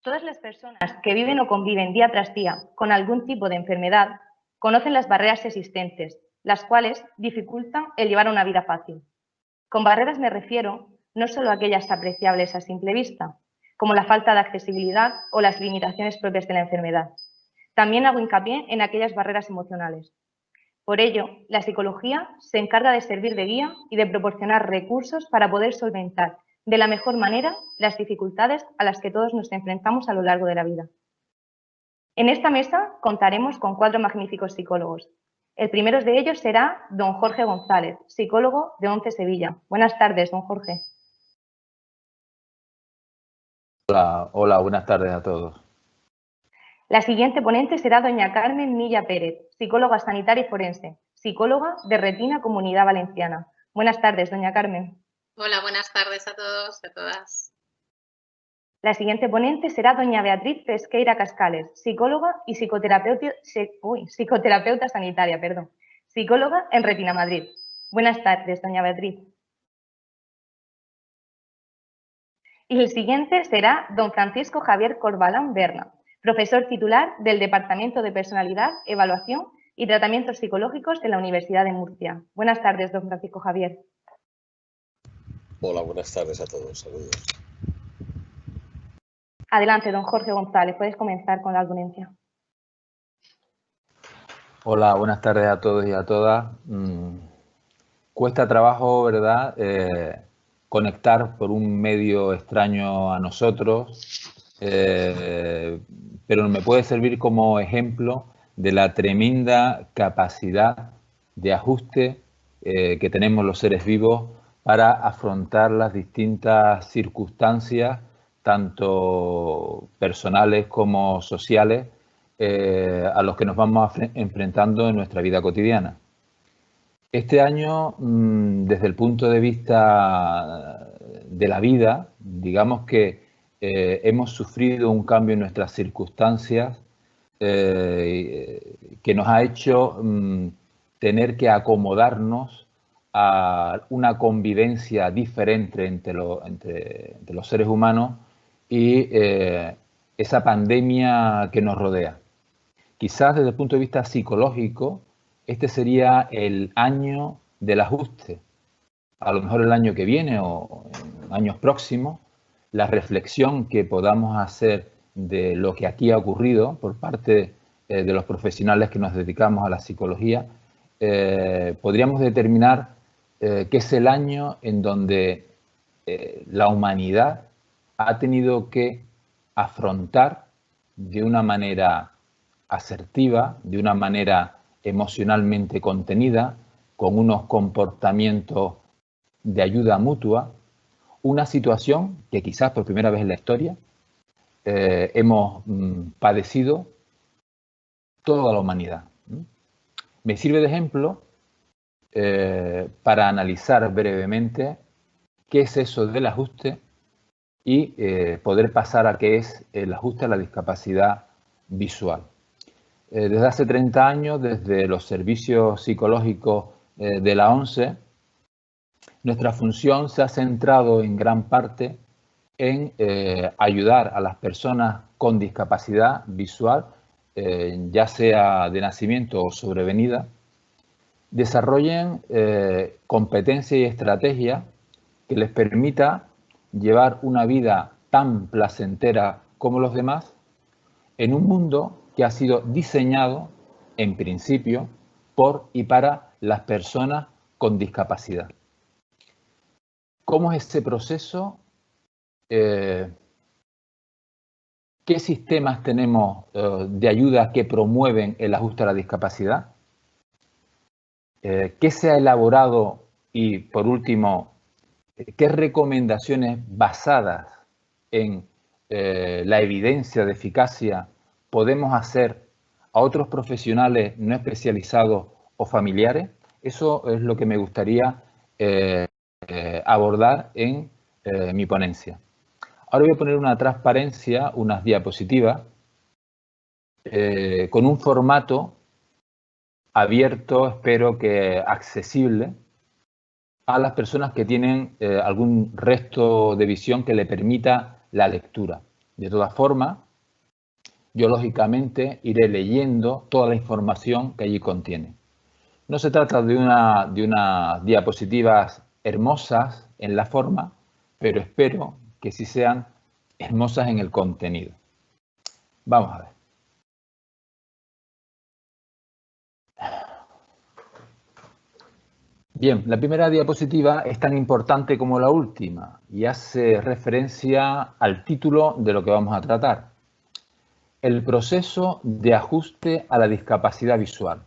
Todas las personas que viven o conviven día tras día con algún tipo de enfermedad conocen las barreras existentes, las cuales dificultan el llevar una vida fácil. Con barreras me refiero no solo a aquellas apreciables a simple vista, como la falta de accesibilidad o las limitaciones propias de la enfermedad. También hago hincapié en aquellas barreras emocionales. Por ello, la psicología se encarga de servir de guía y de proporcionar recursos para poder solventar de la mejor manera las dificultades a las que todos nos enfrentamos a lo largo de la vida. En esta mesa contaremos con 4 magníficos psicólogos. El primero de ellos será don Jorge González, psicólogo de ONCE Sevilla. Buenas tardes, don Jorge. Hola, buenas tardes a todos. La siguiente ponente será doña Carmen Milla Pérez, psicóloga sanitaria y forense, psicóloga de Retina Comunidad Valenciana. Buenas tardes, doña Carmen. Hola, buenas tardes a todos y a todas. La siguiente ponente será doña Beatriz Pesqueira Cascales, psicóloga y psicoterapeuta sanitaria, psicóloga en Retina Madrid. Buenas tardes, doña Beatriz. Y el siguiente será don Francisco Javier Corbalán Berna, profesor titular del Departamento de Personalidad, Evaluación y Tratamientos Psicológicos de la Universidad de Murcia. Buenas tardes, don Francisco Javier. Hola, buenas tardes a todos. Saludos. Adelante, don Jorge González, puedes comenzar con la ponencia. Hola, buenas tardes a todos y a todas. Cuesta trabajo, ¿verdad?, conectar por un medio extraño a nosotros, pero me puede servir como ejemplo de la tremenda capacidad de ajuste que tenemos los seres vivos para afrontar las distintas circunstancias, tanto personales como sociales, a los que nos vamos enfrentando en nuestra vida cotidiana. Este año, desde el punto de vista de la vida, digamos que hemos sufrido un cambio en nuestras circunstancias que nos ha hecho tener que acomodarnos a una convivencia diferente entre los seres humanos y esa pandemia que nos rodea. Quizás desde el punto de vista psicológico, este sería el año del ajuste. A lo mejor el año que viene o en años próximos, la reflexión que podamos hacer de lo que aquí ha ocurrido por parte de los profesionales que nos dedicamos a la psicología, podríamos determinar que es el año en donde la humanidad ha tenido que afrontar de una manera asertiva, de una manera emocionalmente contenida, con unos comportamientos de ayuda mutua, una situación que quizás por primera vez en la historia hemos padecido toda la humanidad. Me sirve de ejemplo para analizar brevemente qué es eso del ajuste y poder pasar a qué es el ajuste a la discapacidad visual. Desde hace 30 años, desde los servicios psicológicos de la ONCE, nuestra función se ha centrado en gran parte en ayudar a las personas con discapacidad visual, ya sea de nacimiento o sobrevenida, desarrollen competencias y estrategias que les permita llevar una vida tan placentera como los demás en un mundo que ha sido diseñado, en principio, por y para las personas con discapacidad. ¿Cómo es ese proceso? ¿Qué sistemas tenemos de ayuda que promueven el ajuste a la discapacidad? ¿Qué se ha elaborado? Y, por último, ¿qué recomendaciones basadas en la evidencia de eficacia podemos hacer a otros profesionales no especializados o familiares? Eso es lo que me gustaría abordar en mi ponencia. Ahora voy a poner una transparencia, unas diapositivas, con un formato abierto, espero que accesible, a las personas que tienen algún resto de visión que le permita la lectura. De todas formas, yo lógicamente iré leyendo toda la información que allí contiene. No se trata de unas diapositivas hermosas en la forma, pero espero que sí sean hermosas en el contenido. Vamos a ver. Bien, la primera diapositiva es tan importante como la última y hace referencia al título de lo que vamos a tratar. El proceso de ajuste a la discapacidad visual.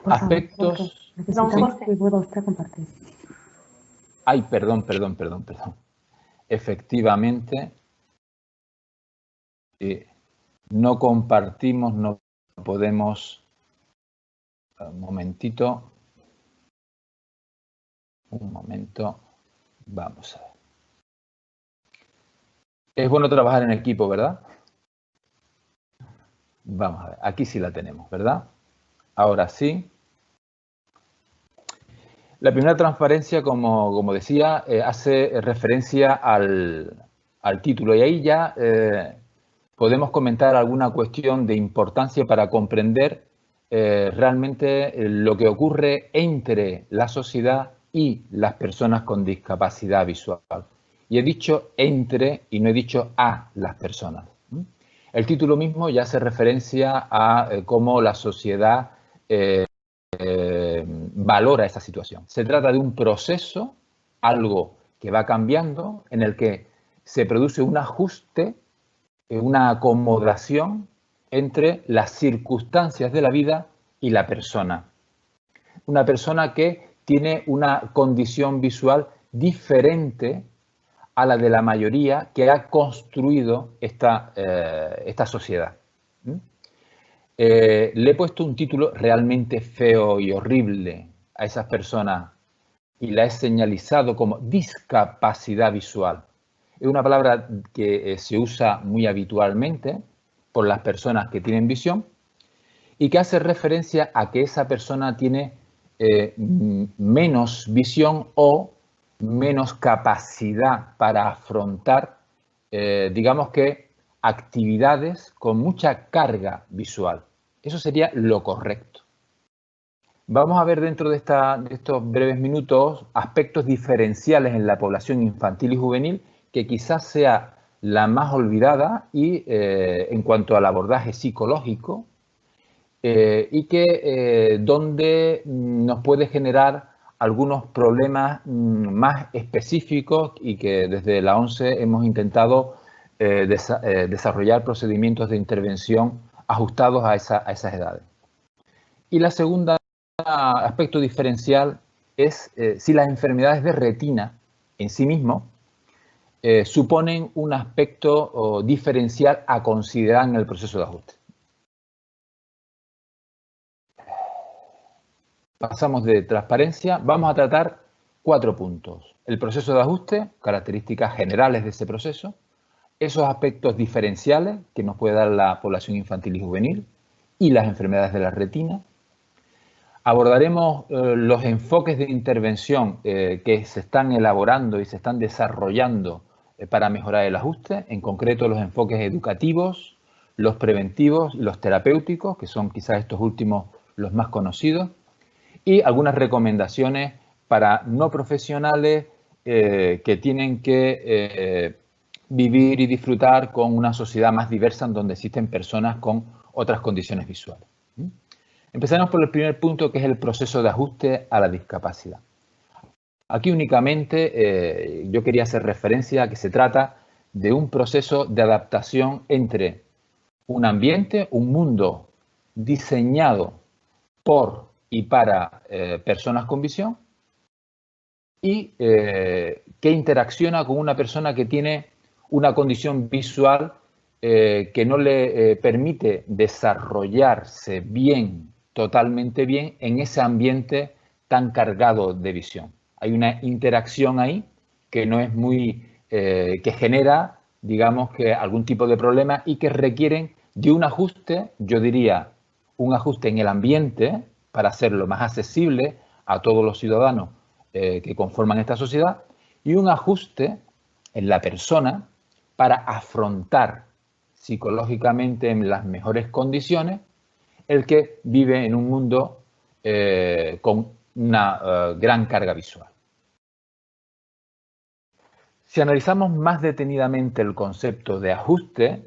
Aspectos... Don Jorge. ¿Puede usted compartir? Ay, perdón. Efectivamente, no compartimos, no podemos... Un momentito. Un momento. Vamos a ver. Es bueno trabajar en equipo, ¿verdad? Vamos a ver. Aquí sí la tenemos, ¿verdad? Ahora sí. La primera transparencia, como decía, hace referencia al título y ahí ya podemos comentar alguna cuestión de importancia para comprender realmente lo que ocurre entre la sociedad y las personas con discapacidad visual. Y he dicho entre y no he dicho a las personas. El título mismo ya hace referencia a cómo la sociedad valora esa situación. Se trata de un proceso, algo que va cambiando, en el que se produce un ajuste, una acomodación entre las circunstancias de la vida y la persona. Una persona que tiene una condición visual diferente a la de la mayoría que ha construido esta sociedad. Le he puesto un título realmente feo y horrible a esas personas y la he señalizado como discapacidad visual. Es una palabra que se usa muy habitualmente por las personas que tienen visión y que hace referencia a que esa persona tiene menos visión o menos capacidad para afrontar, digamos que, actividades con mucha carga visual. Eso sería lo correcto. Vamos a ver dentro de estos breves minutos aspectos diferenciales en la población infantil y juvenil que quizás sea la más olvidada y en cuanto al abordaje psicológico y que donde nos puede generar algunos problemas más específicos y que desde la ONCE hemos intentado desarrollar procedimientos de intervención ajustados a esas edades. Y la segunda aspecto diferencial es si las enfermedades de retina en sí mismo suponen un aspecto diferencial a considerar en el proceso de ajuste. Pasamos de transparencia, vamos a tratar 4 puntos. El proceso de ajuste, características generales de ese proceso, esos aspectos diferenciales que nos puede dar la población infantil y juvenil y las enfermedades de la retina. Abordaremos los enfoques de intervención que se están elaborando y se están desarrollando para mejorar el ajuste, en concreto los enfoques educativos, los preventivos y los terapéuticos, que son quizás estos últimos los más conocidos, y algunas recomendaciones para no profesionales que tienen que vivir y disfrutar con una sociedad más diversa en donde existen personas con otras condiciones visuales. Empezaremos por el primer punto, que es el proceso de ajuste a la discapacidad. Aquí únicamente yo quería hacer referencia a que se trata de un proceso de adaptación entre un ambiente, un mundo diseñado por y para personas con visión y que interacciona con una persona que tiene una condición visual que no le permite desarrollarse bien, totalmente bien, en ese ambiente tan cargado de visión. Hay una interacción ahí que no es muy, que genera, digamos, que algún tipo de problema y que requieren de un ajuste, yo diría, un ajuste en el ambiente para hacerlo más accesible a todos los ciudadanos que conforman esta sociedad y un ajuste en la persona para afrontar psicológicamente en las mejores condiciones el que vive en un mundo con una gran carga visual. Si analizamos más detenidamente el concepto de ajuste,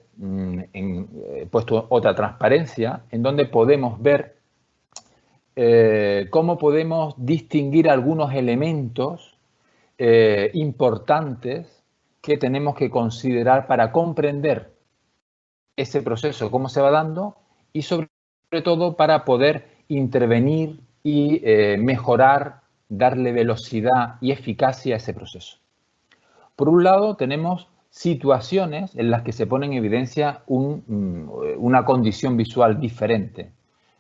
he puesto otra transparencia en donde podemos ver cómo podemos distinguir algunos elementos importantes que tenemos que considerar para comprender ese proceso, cómo se va dando y sobre todo para poder intervenir y mejorar, darle velocidad y eficacia a ese proceso. Por un lado, tenemos situaciones en las que se pone en evidencia una condición visual diferente.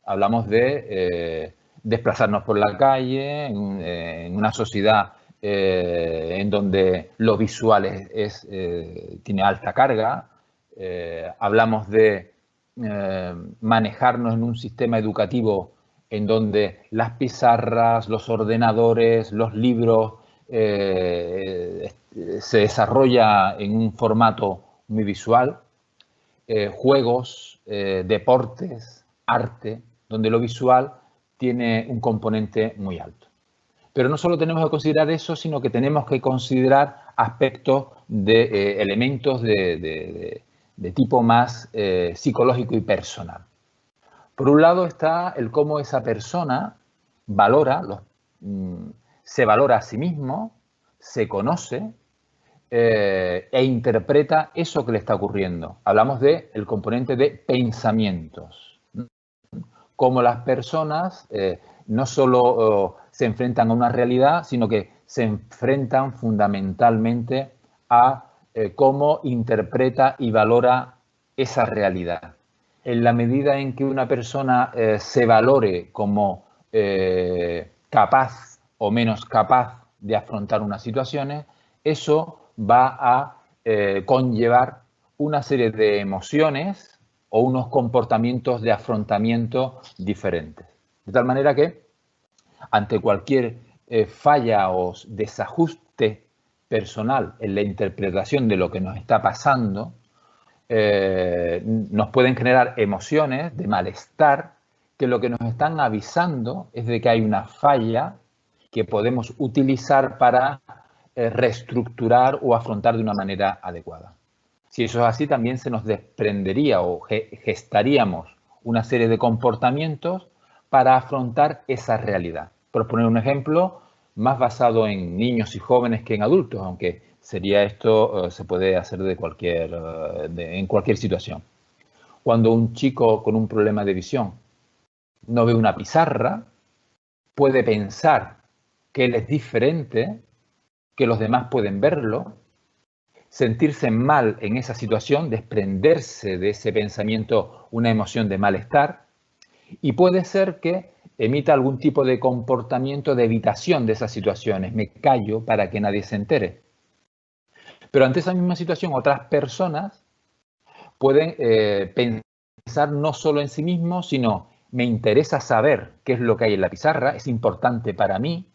Hablamos de desplazarnos por la calle, en una sociedad en donde lo visual tiene alta carga. Hablamos de manejarnos en un sistema educativo en donde las pizarras, los ordenadores, los libros se desarrolla en un formato muy visual, juegos, deportes, arte, donde lo visual tiene un componente muy alto. Pero no solo tenemos que considerar eso, sino que tenemos que considerar aspectos de elementos de tipo más psicológico y personal. Por un lado está el cómo esa persona se valora a sí mismo, se conoce e interpreta eso que le está ocurriendo. Hablamos del componente de pensamientos. Cómo las personas no solo se enfrentan a una realidad, sino que se enfrentan fundamentalmente a cómo interpreta y valora esa realidad. En la medida en que una persona se valore como capaz o menos capaz de afrontar unas situaciones, eso va a conllevar una serie de emociones o unos comportamientos de afrontamiento diferentes. De tal manera que ante cualquier falla o desajuste personal en la interpretación de lo que nos está pasando, nos pueden generar emociones de malestar que lo que nos están avisando es de que hay una falla que podemos utilizar para reestructurar o afrontar de una manera adecuada. Si eso es así, también se nos desprendería o gestaríamos una serie de comportamientos para afrontar esa realidad. Por poner un ejemplo, más basado en niños y jóvenes que en adultos, aunque sería esto, se puede hacer en cualquier situación. Cuando un chico con un problema de visión no ve una pizarra, puede pensar que él es diferente, que los demás pueden verlo, sentirse mal en esa situación, desprenderse de ese pensamiento una emoción de malestar, y puede ser que emita algún tipo de comportamiento de evitación de esas situaciones. Me callo para que nadie se entere. Pero ante esa misma situación, otras personas pueden pensar no solo en sí mismos, sino me interesa saber qué es lo que hay en la pizarra, es importante para mí.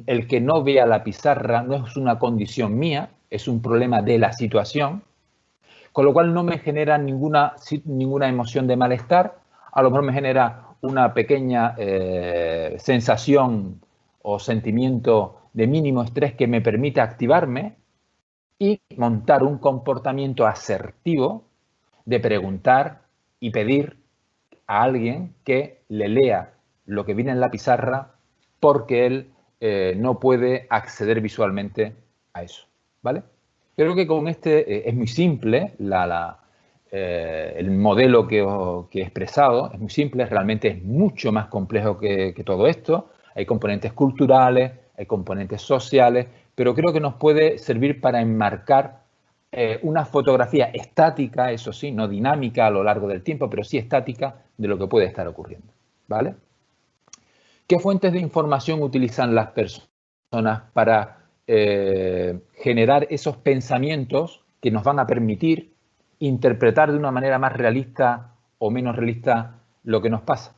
El que no vea la pizarra no es una condición mía, es un problema de la situación, con lo cual no me genera ninguna emoción de malestar, a lo mejor me genera una pequeña sensación o sentimiento de mínimo estrés que me permite activarme y montar un comportamiento asertivo de preguntar y pedir a alguien que le lea lo que viene en la pizarra porque él no puede acceder visualmente a eso, ¿vale? Creo que con es muy simple, el modelo que he expresado es muy simple, realmente es mucho más complejo que todo esto. Hay componentes culturales, hay componentes sociales, pero creo que nos puede servir para enmarcar una fotografía estática, eso sí, no dinámica a lo largo del tiempo, pero sí estática de lo que puede estar ocurriendo, ¿vale? ¿Qué fuentes de información utilizan las personas para generar esos pensamientos que nos van a permitir interpretar de una manera más realista o menos realista lo que nos pasa?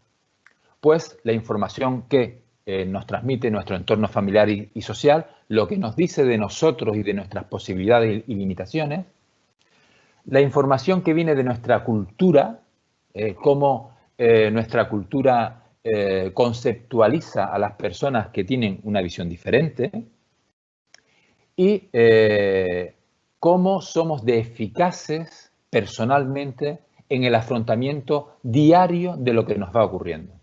Pues la información que nos transmite nuestro entorno familiar y social, lo que nos dice de nosotros y de nuestras posibilidades y limitaciones, la información que viene de nuestra cultura, cómo nuestra cultura conceptualiza a las personas que tienen una visión diferente, y cómo somos de eficaces personalmente en el afrontamiento diario de lo que nos va ocurriendo.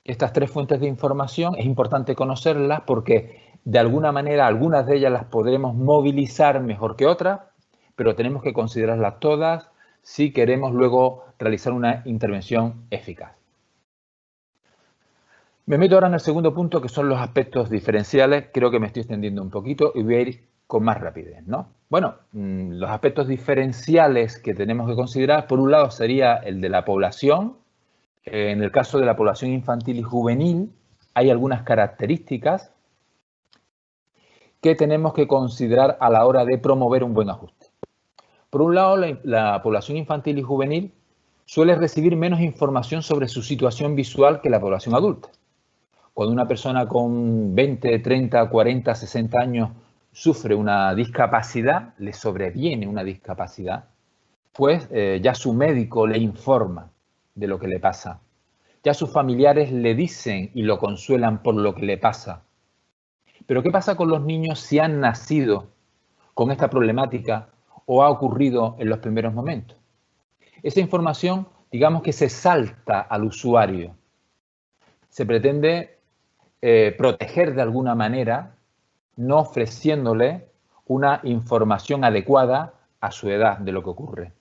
Estas tres fuentes de información es importante conocerlas porque de alguna manera algunas de ellas las podremos movilizar mejor que otras, pero tenemos que considerarlas todas si queremos luego realizar una intervención eficaz. Me meto ahora en el segundo punto, que son los aspectos diferenciales. Creo que me estoy extendiendo un poquito y voy a ir con más rapidez, ¿no? Bueno, los aspectos diferenciales que tenemos que considerar, por un lado, sería el de la población. En el caso de la población infantil y juvenil, hay algunas características que tenemos que considerar a la hora de promover un buen ajuste. Por un lado, la población infantil y juvenil suele recibir menos información sobre su situación visual que la población adulta. Cuando una persona con 20, 30, 40, 60 años sufre una discapacidad, le sobreviene una discapacidad, pues ya su médico le informa de lo que le pasa. Ya sus familiares le dicen y lo consuelan por lo que le pasa. Pero ¿qué pasa con los niños si han nacido con esta problemática o ha ocurrido en los primeros momentos? Esa información, digamos que se salta al usuario. Se pretende proteger de alguna manera, no ofreciéndole una información adecuada a su edad de lo que ocurre.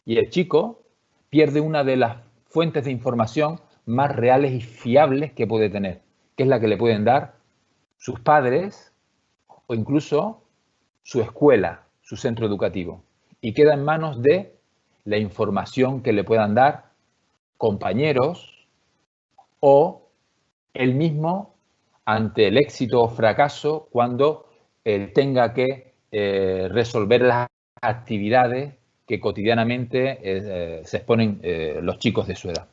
Y el chico pierde una de las fuentes de información más reales y fiables que puede tener, que es la que le pueden dar sus padres o incluso su escuela, su centro educativo. Y queda en manos de la información que le puedan dar compañeros o él mismo ante el éxito o fracaso cuando tenga que resolver las actividades que cotidianamente se exponen los chicos de su edad.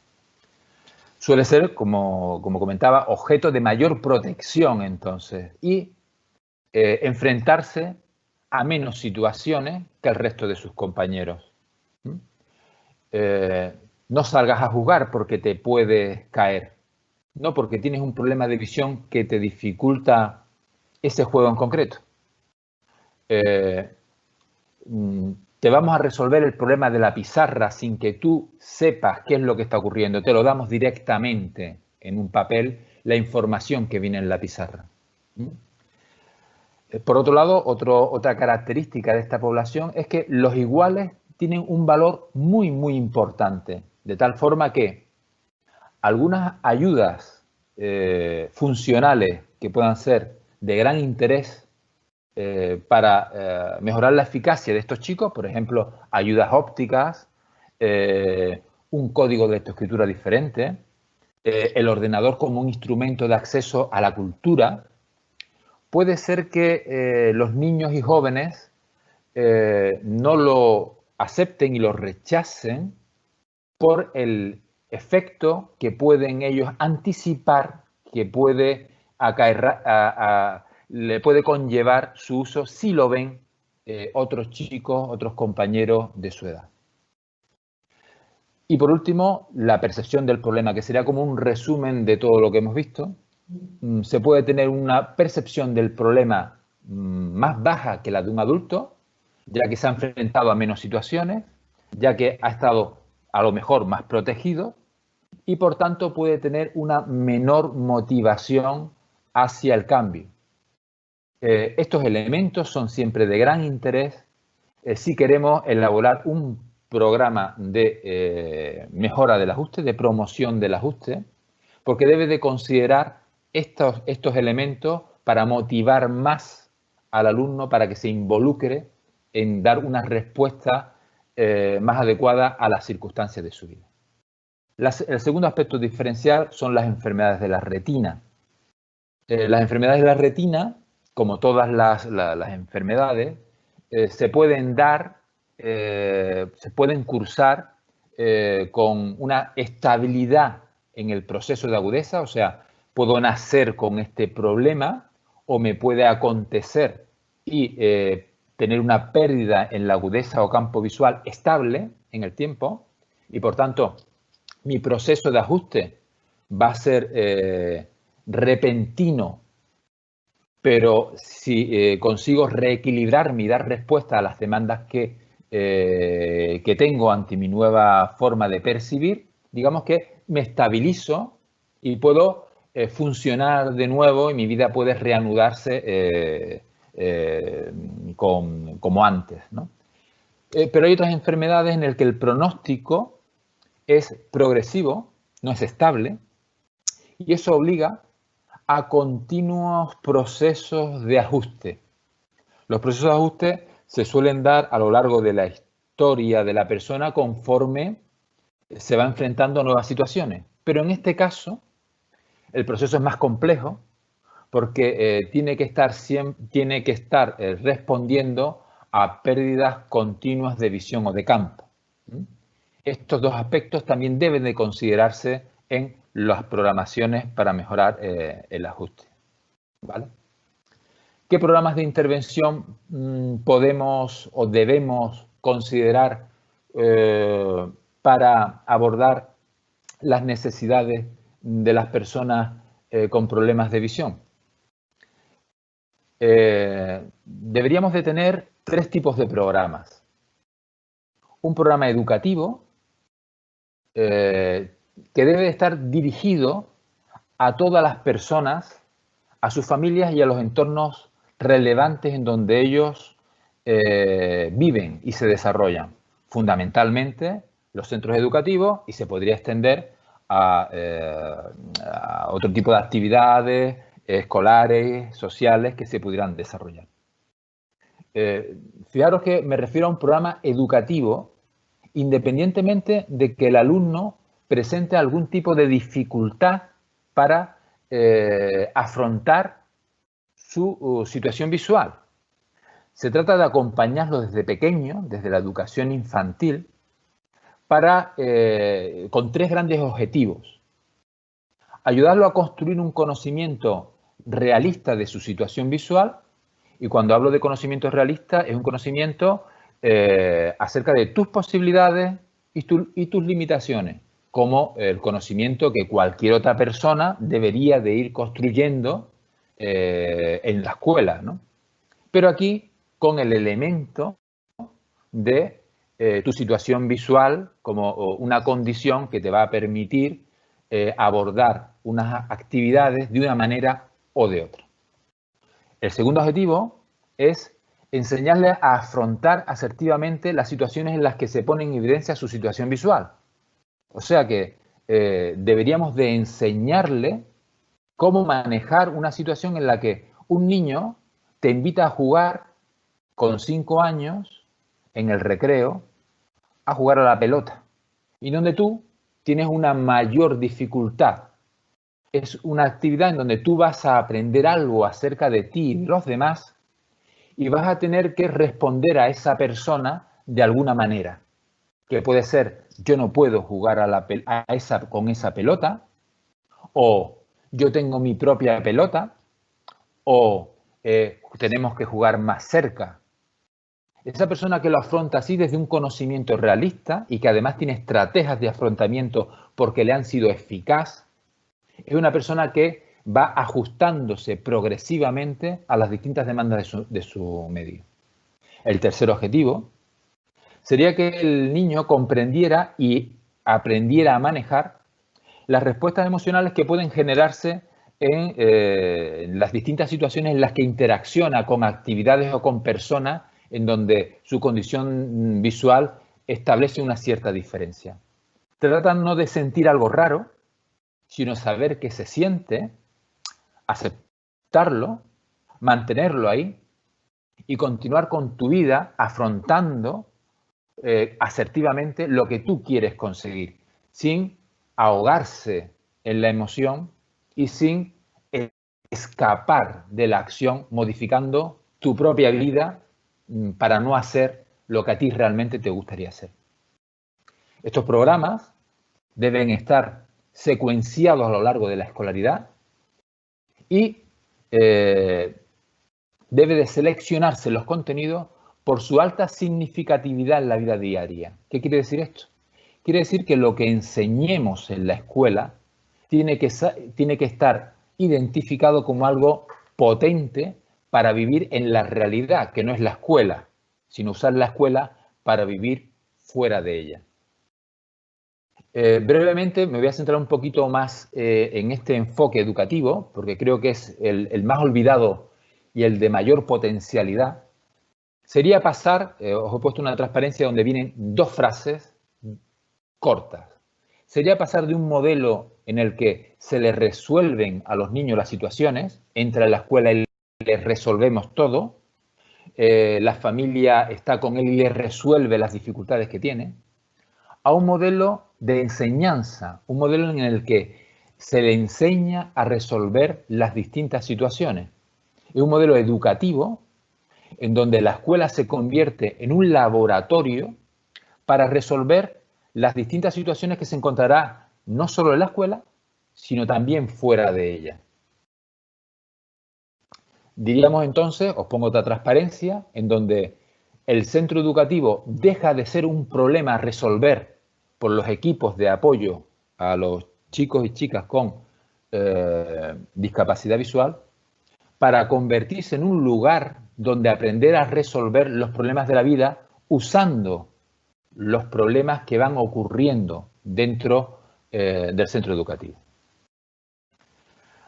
Suele ser, como comentaba, objeto de mayor protección entonces y enfrentarse a menos situaciones que el resto de sus compañeros. No salgas a jugar porque te puedes caer. No porque tienes un problema de visión que te dificulta ese juego en concreto. Te vamos a resolver el problema de la pizarra sin que tú sepas qué es lo que está ocurriendo. Te lo damos directamente en un papel, la información que viene en la pizarra. Por otro lado, otra característica de esta población es que los iguales tienen un valor muy, muy importante. De tal forma que algunas ayudas funcionales que puedan ser de gran interés para mejorar la eficacia de estos chicos, por ejemplo, ayudas ópticas, un código de lectoescritura diferente, el ordenador como un instrumento de acceso a la cultura, puede ser que los niños y jóvenes no lo acepten y lo rechacen por el efecto que pueden ellos anticipar que puede le puede conllevar su uso si lo ven otros chicos, otros compañeros de su edad. Y por último, la percepción del problema, que sería como un resumen de todo lo que hemos visto. Se puede tener una percepción del problema más baja que la de un adulto, ya que se ha enfrentado a menos situaciones, ya que ha estado a lo mejor más protegido y por tanto puede tener una menor motivación hacia el cambio. Estos elementos son siempre de gran interés si queremos elaborar un programa de mejora del ajuste, de promoción del ajuste, porque debe de considerar estos elementos para motivar más al alumno para que se involucre en dar una respuesta más adecuada a las circunstancias de su vida. El segundo aspecto diferencial son las enfermedades de la retina. Las enfermedades de la retina, como todas las enfermedades, se pueden dar, se pueden cursar con una estabilidad en el proceso de agudeza, o sea, puedo nacer con este problema o me puede acontecer y tener una pérdida en la agudeza o campo visual estable en el tiempo y, por tanto, mi proceso de ajuste va a ser repentino, pero si consigo reequilibrarme y dar respuesta a las demandas que tengo ante mi nueva forma de percibir, digamos que me estabilizo y puedo funcionar de nuevo y mi vida puede reanudarse como antes, ¿no? Pero hay otras enfermedades en las que el pronóstico es progresivo, no es estable, y eso obliga a continuos procesos de ajuste. Los procesos de ajuste se suelen dar a lo largo de la historia de la persona conforme se va enfrentando a nuevas situaciones. Pero en este caso, el proceso es más complejo porque tiene que estar respondiendo a pérdidas continuas de visión o de campo. Estos dos aspectos también deben de considerarse en las programaciones para mejorar el ajuste, ¿vale? ¿Qué programas de intervención podemos o debemos considerar para abordar las necesidades de las personas con problemas de visión? Deberíamos de tener 3 tipos de programas. Un programa educativo que debe de estar dirigido a todas las personas, a sus familias y a los entornos relevantes en donde ellos viven y se desarrollan. Fundamentalmente los centros educativos, y se podría extender a otro tipo de actividades escolares, sociales que se pudieran desarrollar. Fijaros que me refiero a un programa educativo independientemente de que el alumno presente algún tipo de dificultad para afrontar su situación visual. Se trata de acompañarlo desde pequeño, desde la educación infantil, con 3 grandes objetivos. Ayudarlo a construir un conocimiento realista de su situación visual, y cuando hablo de conocimiento realista es un conocimiento acerca de tus posibilidades y tus limitaciones, como el conocimiento que cualquier otra persona debería de ir construyendo en la escuela, ¿no? Pero aquí con el elemento de tu situación visual como una condición que te va a permitir abordar unas actividades de una manera o de otra. El segundo objetivo es enseñarle a afrontar asertivamente las situaciones en las que se pone en evidencia su situación visual. O sea que deberíamos de enseñarle cómo manejar una situación en la que un niño te invita a jugar con 5 años en el recreo a jugar a la pelota y donde tú tienes una mayor dificultad. Es una actividad en donde tú vas a aprender algo acerca de ti y de los demás y vas a tener que responder a esa persona de alguna manera, que puede ser yo no puedo jugar con esa pelota, o yo tengo mi propia pelota, o tenemos que jugar más cerca. Esa persona que lo afronta así desde un conocimiento realista y que además tiene estrategias de afrontamiento porque le han sido eficaz, es una persona que va ajustándose progresivamente a las distintas demandas de su medio. El tercer objetivo sería que el niño comprendiera y aprendiera a manejar las respuestas emocionales que pueden generarse en las distintas situaciones en las que interacciona con actividades o con personas en donde su condición visual establece una cierta diferencia. Tratan no de sentir algo raro, sino saber que se siente, aceptarlo, mantenerlo ahí y continuar con tu vida afrontando asertivamente lo que tú quieres conseguir, sin ahogarse en la emoción y sin escapar de la acción, modificando tu propia vida para no hacer lo que a ti realmente te gustaría hacer. Estos programas deben estar secuenciados a lo largo de la escolaridad y debe de seleccionarse los contenidos por su alta significatividad en la vida diaria. ¿Qué quiere decir esto? Quiere decir que lo que enseñemos en la escuela tiene que estar identificado como algo potente para vivir en la realidad, que no es la escuela, sino usar la escuela para vivir fuera de ella. Brevemente me voy a centrar un poquito más en este enfoque educativo, porque creo que es el más olvidado y el de mayor potencialidad. Sería pasar, os he puesto una transparencia donde vienen dos frases cortas. Sería pasar de un modelo en el que se les resuelven a los niños las situaciones, entra a la escuela y les resolvemos todo, la familia está con él y les resuelve las dificultades que tiene, a un modelo de enseñanza, un modelo en el que se le enseña a resolver las distintas situaciones. Es un modelo educativo en donde la escuela se convierte en un laboratorio para resolver las distintas situaciones que se encontrará no solo en la escuela, sino también fuera de ella. Diríamos entonces, os pongo otra transparencia, en donde el centro educativo deja de ser un problema a resolver por los equipos de apoyo a los chicos y chicas con discapacidad visual, para convertirse en un lugar donde aprender a resolver los problemas de la vida usando los problemas que van ocurriendo dentro del centro educativo.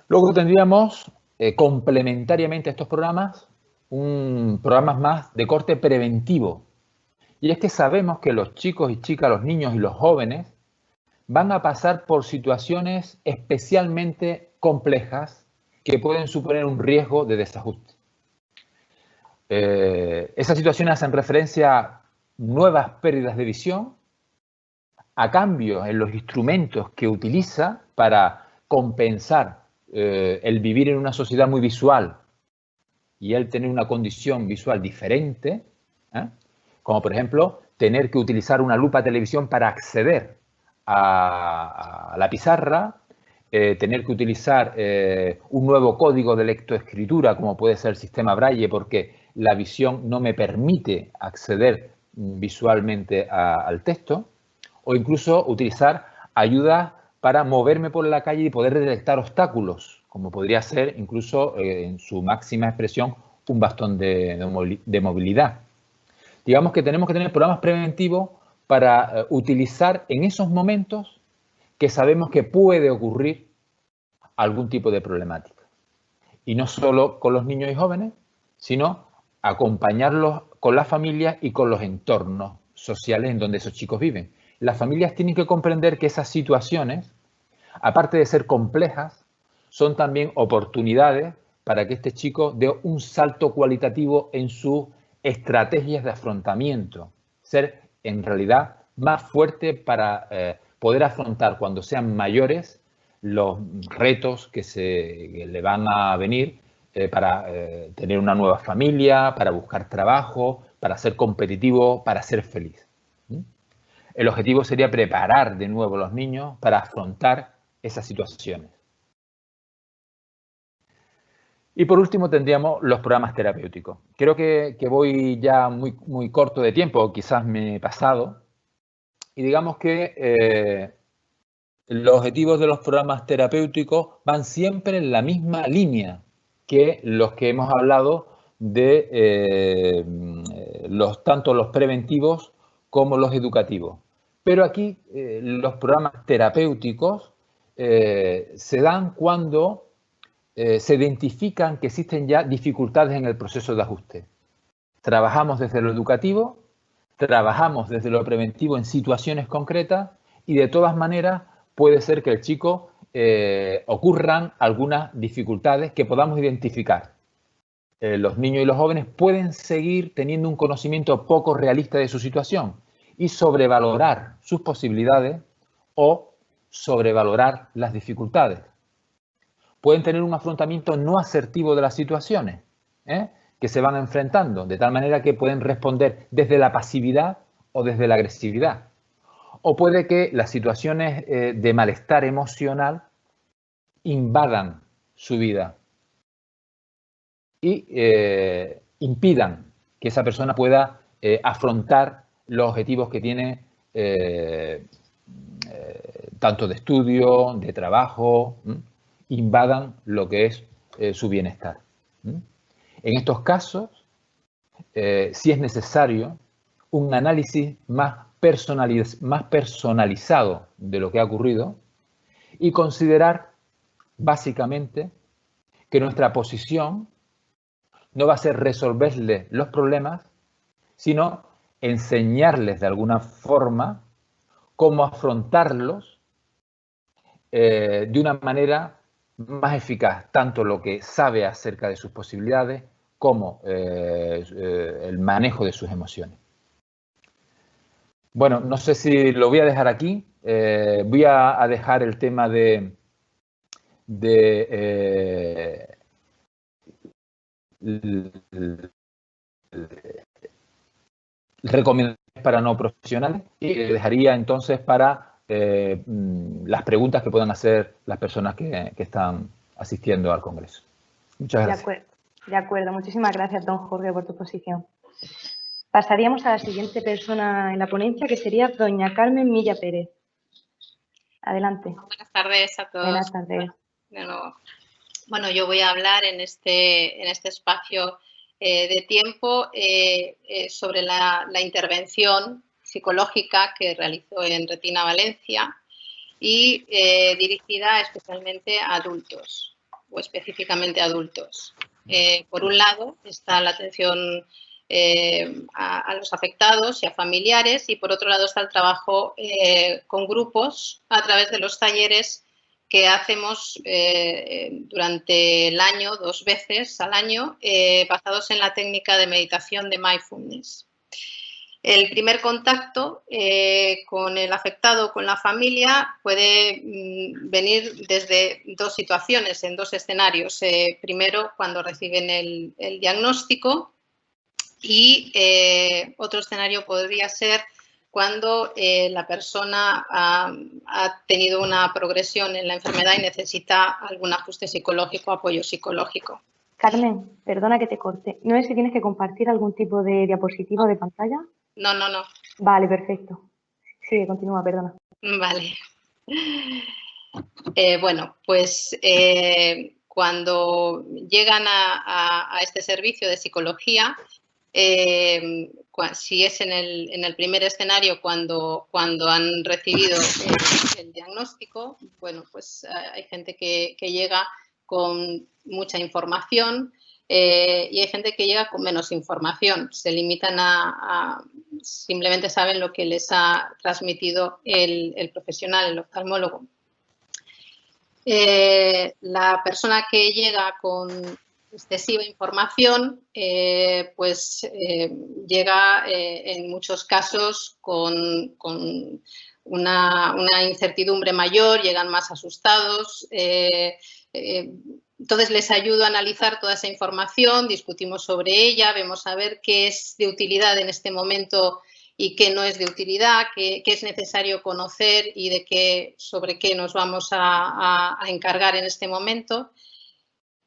Luego tendríamos, complementariamente a estos programas, programas más de corte preventivo. Y es que sabemos que los chicos y chicas, los niños y los jóvenes van a pasar por situaciones especialmente complejas que pueden suponer un riesgo de desajuste. Esas situaciones hacen referencia a nuevas pérdidas de visión, a cambios en los instrumentos que utiliza para compensar el vivir en una sociedad muy visual y el tener una condición visual diferente, como por ejemplo tener que utilizar una lupa de televisión para acceder a la pizarra, tener que utilizar un nuevo código de lectoescritura como puede ser el sistema Braille porque la visión no me permite acceder visualmente al texto, o incluso utilizar ayudas para moverme por la calle y poder detectar obstáculos, como podría ser incluso en su máxima expresión un bastón de movilidad. Digamos que tenemos que tener programas preventivos para utilizar en esos momentos que sabemos que puede ocurrir algún tipo de problemática. Y no solo con los niños y jóvenes, sino acompañarlos con las familias y con los entornos sociales en donde esos chicos viven. Las familias tienen que comprender que esas situaciones, aparte de ser complejas, son también oportunidades para que este chico dé un salto cualitativo en sus estrategias de afrontamiento, ser en realidad más fuerte para poder afrontar cuando sean mayores los retos que le van a venir para tener una nueva familia, para buscar trabajo, para ser competitivo, para ser feliz. El objetivo sería preparar de nuevo a los niños para afrontar esas situaciones. Y por último tendríamos los programas terapéuticos. Creo que voy ya muy corto de tiempo, quizás me he pasado. Y digamos que los objetivos de los programas terapéuticos van siempre en la misma línea que los que hemos hablado de tanto los preventivos como los educativos. Pero aquí los programas terapéuticos se dan cuando se identifican que existen ya dificultades en el proceso de ajuste. Trabajamos desde lo educativo, trabajamos desde lo preventivo en situaciones concretas y de todas maneras puede ser que el chico ocurran algunas dificultades que podamos identificar. Los niños y los jóvenes pueden seguir teniendo un conocimiento poco realista de su situación y sobrevalorar sus posibilidades o sobrevalorar las dificultades. Pueden tener un afrontamiento no asertivo de las situaciones que se van enfrentando, de tal manera que pueden responder desde la pasividad o desde la agresividad. O puede que las situaciones de malestar emocional invadan su vida y impidan que esa persona pueda afrontar los objetivos que tiene tanto de estudio, de trabajo, invadan lo que es su bienestar. En estos casos, sí es necesario un análisis más personalizado de lo que ha ocurrido y considerar básicamente que nuestra posición no va a ser resolverles los problemas, sino enseñarles de alguna forma cómo afrontarlos de una manera más eficaz, tanto lo que sabe acerca de sus posibilidades como el manejo de sus emociones. Bueno, no sé si lo voy a dejar aquí. Voy a dejar el tema de recomendaciones para no profesionales y dejaría entonces para las preguntas que puedan hacer las personas que están asistiendo al Congreso. Muchas gracias. De acuerdo. Muchísimas gracias, don Jorge, por tu posición. Pasaríamos a la siguiente persona en la ponencia, que sería doña Carmen Milla Pérez. Adelante. Buenas tardes a todos. Buenas tardes. De nuevo. Bueno, yo voy a hablar en este espacio de tiempo sobre la intervención psicológica que realizó en Retina Valencia y dirigida especialmente a adultos o específicamente a adultos. Por un lado está la atención a los afectados y a familiares y por otro lado está el trabajo con grupos a través de los talleres que hacemos durante el año, 2 veces al año, basados en la técnica de meditación de mindfulness. El primer contacto con el afectado o con la familia puede venir desde 2 situaciones, en 2 escenarios. Primero, cuando reciben el diagnóstico y otro escenario podría ser cuando la persona ha tenido una progresión en la enfermedad y necesita algún ajuste psicológico, apoyo psicológico. Carmen, perdona que te corte. ¿No es si tienes que compartir algún tipo de diapositiva o de pantalla? No. Vale, perfecto. Sigue, continúa, perdona. Vale. Bueno, pues cuando llegan a este servicio de psicología, si es en el primer escenario cuando han recibido el diagnóstico, bueno, pues hay gente que llega con mucha información y hay gente que llega con menos información. Se limitan simplemente saben lo que les ha transmitido el profesional, el oftalmólogo. La persona que llega con excesiva información, pues llega en muchos casos con una incertidumbre mayor, llegan más asustados. Entonces les ayudo a analizar toda esa información, discutimos sobre ella, vemos a ver qué es de utilidad en este momento y qué no es de utilidad, qué es necesario conocer y sobre qué nos vamos a encargar en este momento.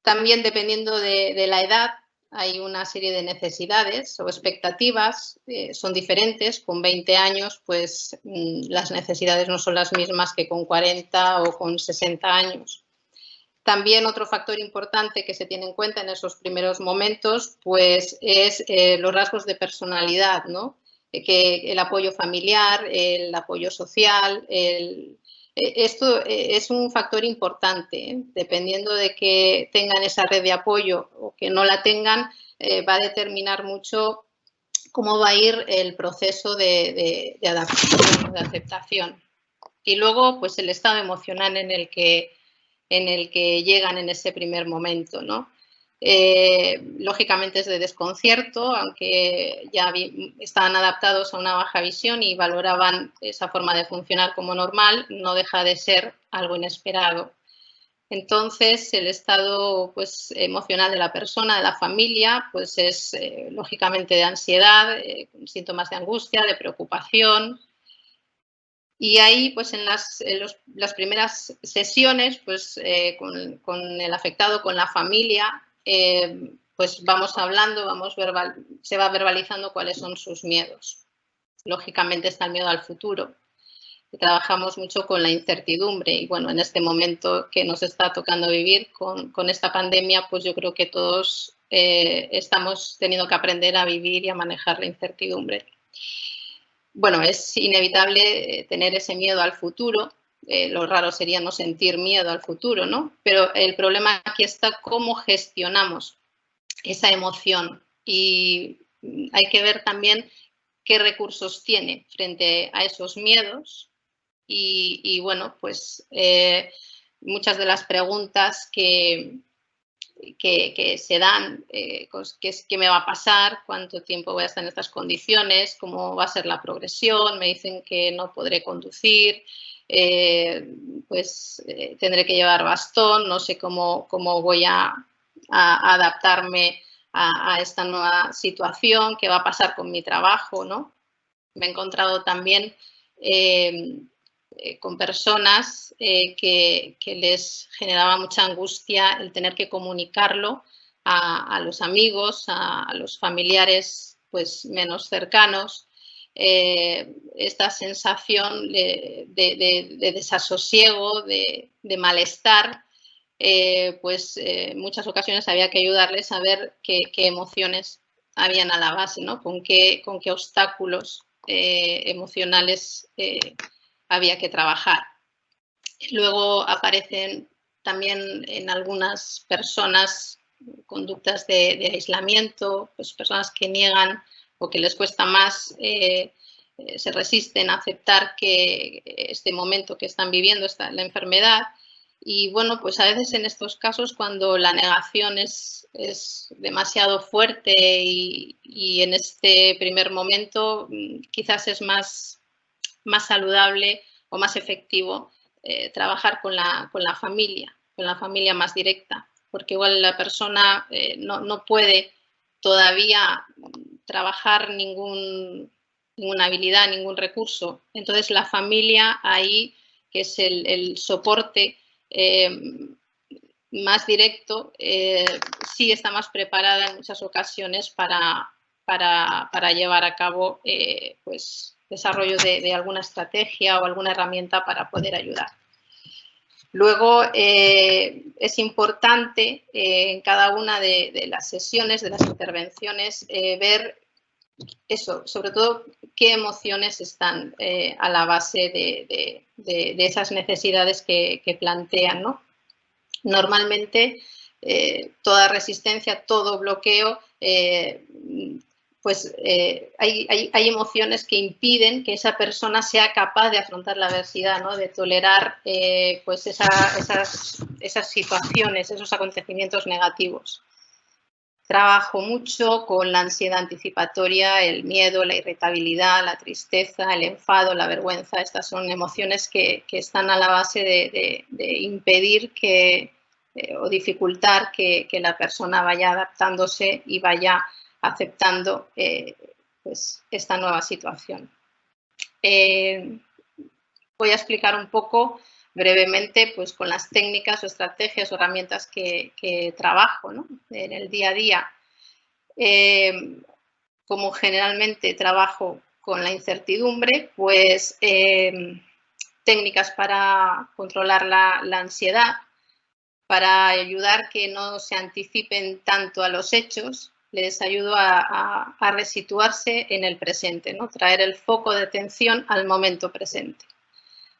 También, dependiendo de la edad, hay una serie de necesidades o expectativas, son diferentes. Con 20 años, pues las necesidades no son las mismas que con 40 o con 60 años. También otro factor importante que se tiene en cuenta en esos primeros momentos, pues es los rasgos de personalidad, ¿no? Que el apoyo familiar, el apoyo social, esto es un factor importante, ¿eh? Dependiendo de que tengan esa red de apoyo o que no la tengan, va a determinar mucho cómo va a ir el proceso de adaptación, de aceptación. Y luego, pues el estado emocional en el que llegan en ese primer momento, ¿no? Lógicamente es de desconcierto, aunque ya estaban adaptados a una baja visión y valoraban esa forma de funcionar como normal, no deja de ser algo inesperado. Entonces, el estado pues, emocional de la persona, de la familia, pues es lógicamente de ansiedad, síntomas de angustia, de preocupación. Y ahí, pues en las primeras sesiones, pues con el afectado, con la familia, pues vamos hablando, se va verbalizando cuáles son sus miedos. Lógicamente está el miedo al futuro. Trabajamos mucho con la incertidumbre y bueno, en este momento que nos está tocando vivir con esta pandemia, pues yo creo que todos estamos teniendo que aprender a vivir y a manejar la incertidumbre. Bueno, es inevitable tener ese miedo al futuro. Lo raro sería no sentir miedo al futuro, ¿no? Pero el problema aquí está cómo gestionamos esa emoción y hay que ver también qué recursos tiene frente a esos miedos y bueno, pues muchas de las preguntas que se dan, ¿qué me va a pasar? ¿Cuánto tiempo voy a estar en estas condiciones? ¿Cómo va a ser la progresión? Me dicen que no podré conducir, tendré que llevar bastón, no sé cómo voy a adaptarme a esta nueva situación, qué va a pasar con mi trabajo, ¿no? Me he encontrado también con personas que les generaba mucha angustia el tener que comunicarlo a los amigos, a los familiares pues, menos cercanos. Esta sensación de desasosiego, de malestar, en muchas ocasiones había que ayudarles a ver qué emociones habían a la base, ¿no? Con qué obstáculos emocionales había que trabajar. Luego aparecen también en algunas personas conductas de aislamiento, pues personas que niegan o que les cuesta más, se resisten a aceptar que este momento que están viviendo, la enfermedad. Y bueno, pues a veces en estos casos cuando la negación es demasiado fuerte y en este primer momento quizás es más saludable o más efectivo trabajar con la familia más directa, porque igual la persona no puede todavía trabajar ninguna habilidad, ningún recurso. Entonces la familia ahí, que es el soporte más directo, sí está más preparada en muchas ocasiones para llevar a cabo desarrollo de alguna estrategia o alguna herramienta para poder ayudar. Luego, es importante en cada una de las sesiones, de las intervenciones, ver eso, sobre todo qué emociones están a la base de esas necesidades que plantean, ¿no? Normalmente, toda resistencia, todo bloqueo, hay emociones que impiden que esa persona sea capaz de afrontar la adversidad, ¿no? De tolerar esas situaciones, esos acontecimientos negativos. Trabajo mucho con la ansiedad anticipatoria, el miedo, la irritabilidad, la tristeza, el enfado, la vergüenza. Estas son emociones que están a la base de impedir o dificultar que la persona vaya adaptándose y vaya aceptando esta nueva situación. Voy a explicar un poco brevemente pues, con las técnicas o estrategias o herramientas que trabajo, ¿no? En el día a día. Como generalmente trabajo con la incertidumbre, pues técnicas para controlar la ansiedad, para ayudar que no se anticipen tanto a los hechos, les ayudo a resituarse en el presente, ¿no? Traer el foco de atención al momento presente.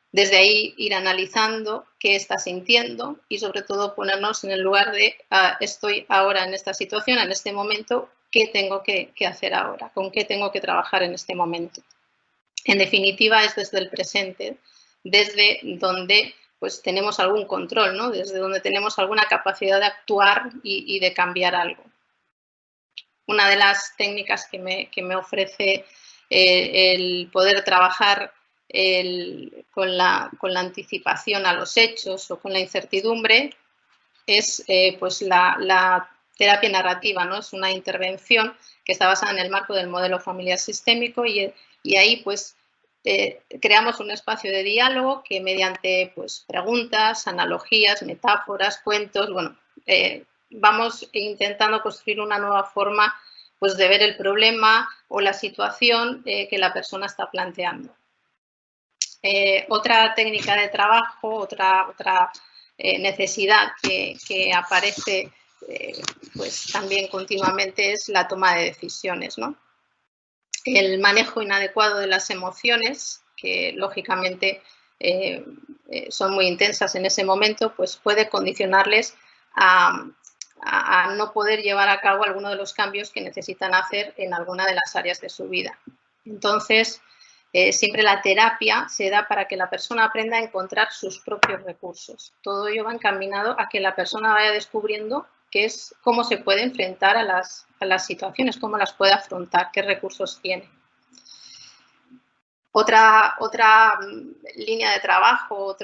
Desde ahí ir analizando qué está sintiendo y sobre todo ponernos en el lugar de estoy ahora en esta situación, en este momento, ¿qué tengo que hacer ahora? ¿Con qué tengo que trabajar en este momento? En definitiva, es desde el presente, desde donde pues, tenemos algún control, ¿no? Desde donde tenemos alguna capacidad de actuar y de cambiar algo. Una de las técnicas que me ofrece el poder trabajar con la anticipación a los hechos o con la incertidumbre es pues la terapia narrativa, ¿no? Es una intervención que está basada en el marco del modelo familiar sistémico y ahí pues creamos un espacio de diálogo que mediante pues, preguntas, analogías, metáforas, cuentos, bueno, vamos intentando construir una nueva forma pues, de ver el problema o la situación que la persona está planteando. Otra técnica de trabajo, otra necesidad que aparece pues, también continuamente es la toma de decisiones, ¿no? El manejo inadecuado de las emociones, que lógicamente son muy intensas en ese momento, pues puede condicionarles a no poder llevar a cabo alguno de los cambios que necesitan hacer en alguna de las áreas de su vida. Entonces, siempre la terapia se da para que la persona aprenda a encontrar sus propios recursos. Todo ello va encaminado a que la persona vaya descubriendo cómo se puede enfrentar a las situaciones, cómo las puede afrontar, qué recursos tiene. Otra línea de trabajo,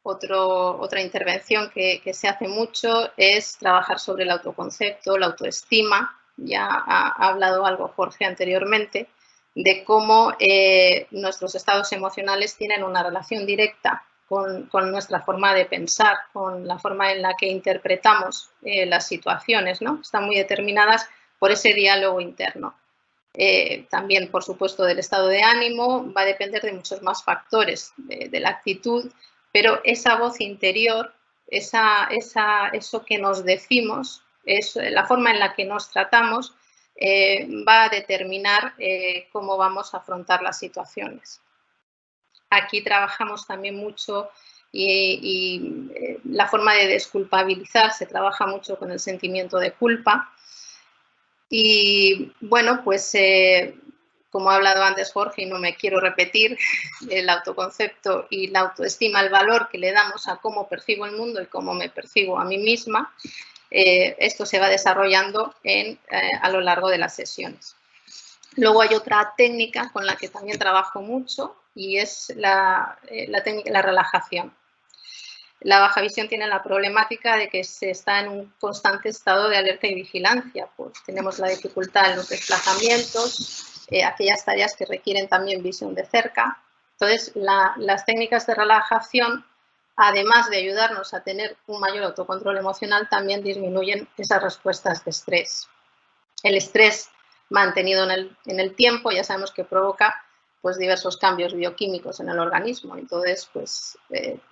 otra intervención que se hace mucho es trabajar sobre el autoconcepto, la autoestima. Ya ha hablado algo Jorge anteriormente de cómo nuestros estados emocionales tienen una relación directa con nuestra forma de pensar, con la forma en la que interpretamos las situaciones, ¿no? Están muy determinadas por ese diálogo interno. También, por supuesto, del estado de ánimo, va a depender de muchos más factores, de la actitud, pero esa voz interior, eso que nos decimos, la forma en la que nos tratamos, va a determinar cómo vamos a afrontar las situaciones. Aquí trabajamos también mucho y la forma de desculpabilizar, se trabaja mucho con el sentimiento de culpa. Y bueno, pues como ha hablado antes Jorge y no me quiero repetir, el autoconcepto y la autoestima, el valor que le damos a cómo percibo el mundo y cómo me percibo a mí misma, esto se va desarrollando a lo largo de las sesiones. Luego hay otra técnica con la que también trabajo mucho y es la relajación. La baja visión tiene la problemática de que se está en un constante estado de alerta y vigilancia. Pues tenemos la dificultad en los desplazamientos, aquellas tareas que requieren también visión de cerca. Entonces, las técnicas de relajación, además de ayudarnos a tener un mayor autocontrol emocional, también disminuyen esas respuestas de estrés. El estrés mantenido en el tiempo ya sabemos que provoca pues, diversos cambios bioquímicos en el organismo. Entonces, pues,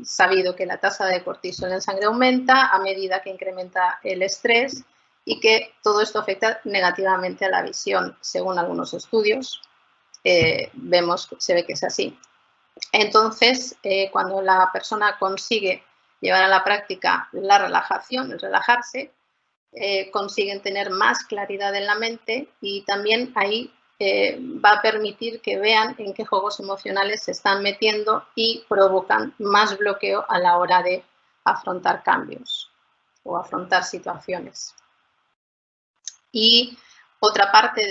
sabido que la tasa de cortisol en sangre aumenta a medida que incrementa el estrés y que todo esto afecta negativamente a la visión, según algunos estudios. Se ve que es así. Entonces, cuando la persona consigue llevar a la práctica la relajación, el relajarse, consiguen tener más claridad en la mente y también ahí va a permitir que vean en qué juegos emocionales se están metiendo y provocan más bloqueo a la hora de afrontar cambios o afrontar situaciones. Y otra parte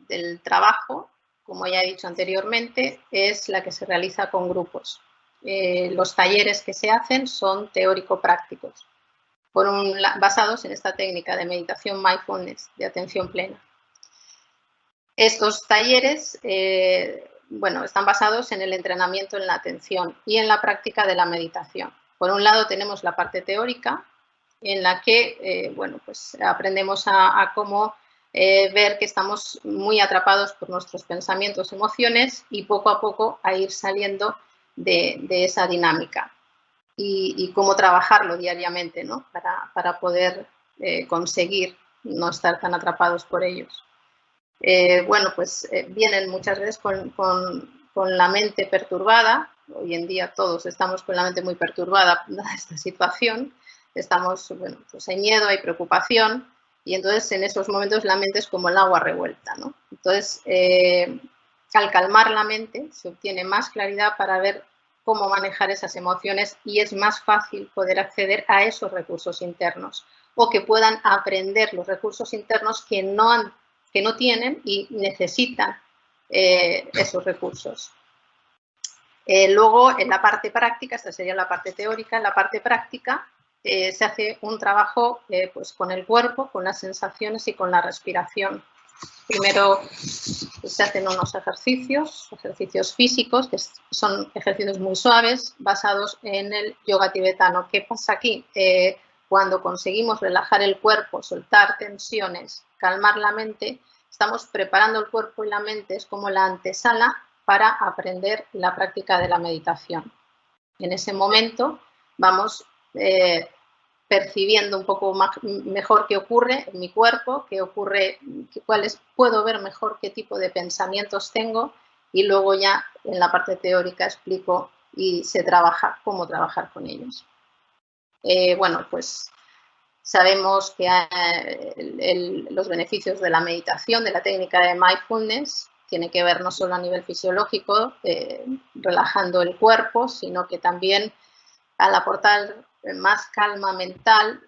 del trabajo, como ya he dicho anteriormente, es la que se realiza con grupos. Los talleres que se hacen son teórico-prácticos, basados en esta técnica de meditación mindfulness, de atención plena. Estos talleres están basados en el entrenamiento en la atención y en la práctica de la meditación. Por un lado tenemos la parte teórica, en la que pues aprendemos a cómo ver que estamos muy atrapados por nuestros pensamientos, emociones y poco a poco a ir saliendo de esa dinámica. Y cómo trabajarlo diariamente, ¿no? para poder conseguir no estar tan atrapados por ellos. Vienen muchas veces con la mente perturbada. Hoy en día todos estamos con la mente muy perturbada por esta situación. Pues hay miedo, hay preocupación y entonces en esos momentos la mente es como el agua revuelta, ¿no? Entonces, al calmar la mente se obtiene más claridad para ver cómo manejar esas emociones y es más fácil poder acceder a esos recursos internos o que puedan aprender los recursos internos que no tienen y necesitan esos recursos. Luego, en la parte práctica, esta sería la parte teórica, en la parte práctica se hace un trabajo pues con el cuerpo, con las sensaciones y con la respiración. Primero se hacen unos ejercicios físicos, que son ejercicios muy suaves, basados en el yoga tibetano. ¿Qué pasa aquí? cuando conseguimos relajar el cuerpo, soltar tensiones, calmar la mente, estamos preparando el cuerpo y la mente, es como la antesala para aprender la práctica de la meditación. En ese momento vamos percibiendo un poco mejor qué ocurre en mi cuerpo, puedo ver mejor qué tipo de pensamientos tengo, y luego ya en la parte teórica explico y se trabaja cómo trabajar con ellos. Bueno, pues sabemos que los beneficios de la meditación, de la técnica de mindfulness, tiene que ver no solo a nivel fisiológico, relajando el cuerpo, sino que también al aportar más calma mental,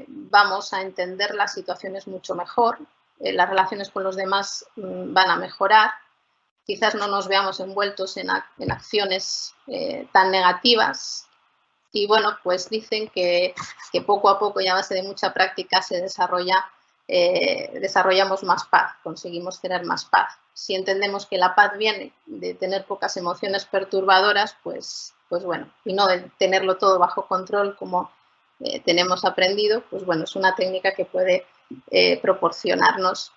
vamos a entender las situaciones mucho mejor, las relaciones con los demás van a mejorar, quizás no nos veamos envueltos en acciones tan negativas. Y bueno, pues dicen que poco a poco y a base de mucha práctica se desarrollamos más paz, conseguimos tener más paz. Si entendemos que la paz viene de tener pocas emociones perturbadoras, pues bueno, y no de tenerlo todo bajo control como tenemos aprendido, pues bueno, es una técnica que puede proporcionarnos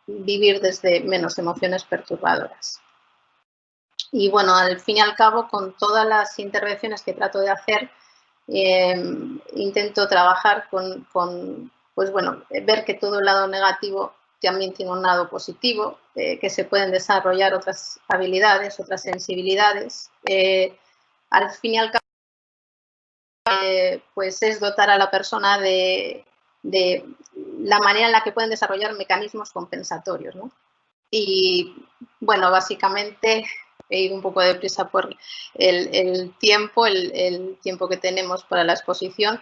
vivir desde menos emociones perturbadoras. Y bueno, al fin y al cabo, con todas las intervenciones que trato de hacer, intento trabajar pues bueno, ver que todo el lado negativo también tiene un lado positivo, que se pueden desarrollar otras habilidades, otras sensibilidades. Al fin y al cabo, pues es dotar a la persona de la manera en la que pueden desarrollar mecanismos compensatorios, ¿no? Y bueno, básicamente he ido un poco deprisa por el tiempo que tenemos para la exposición,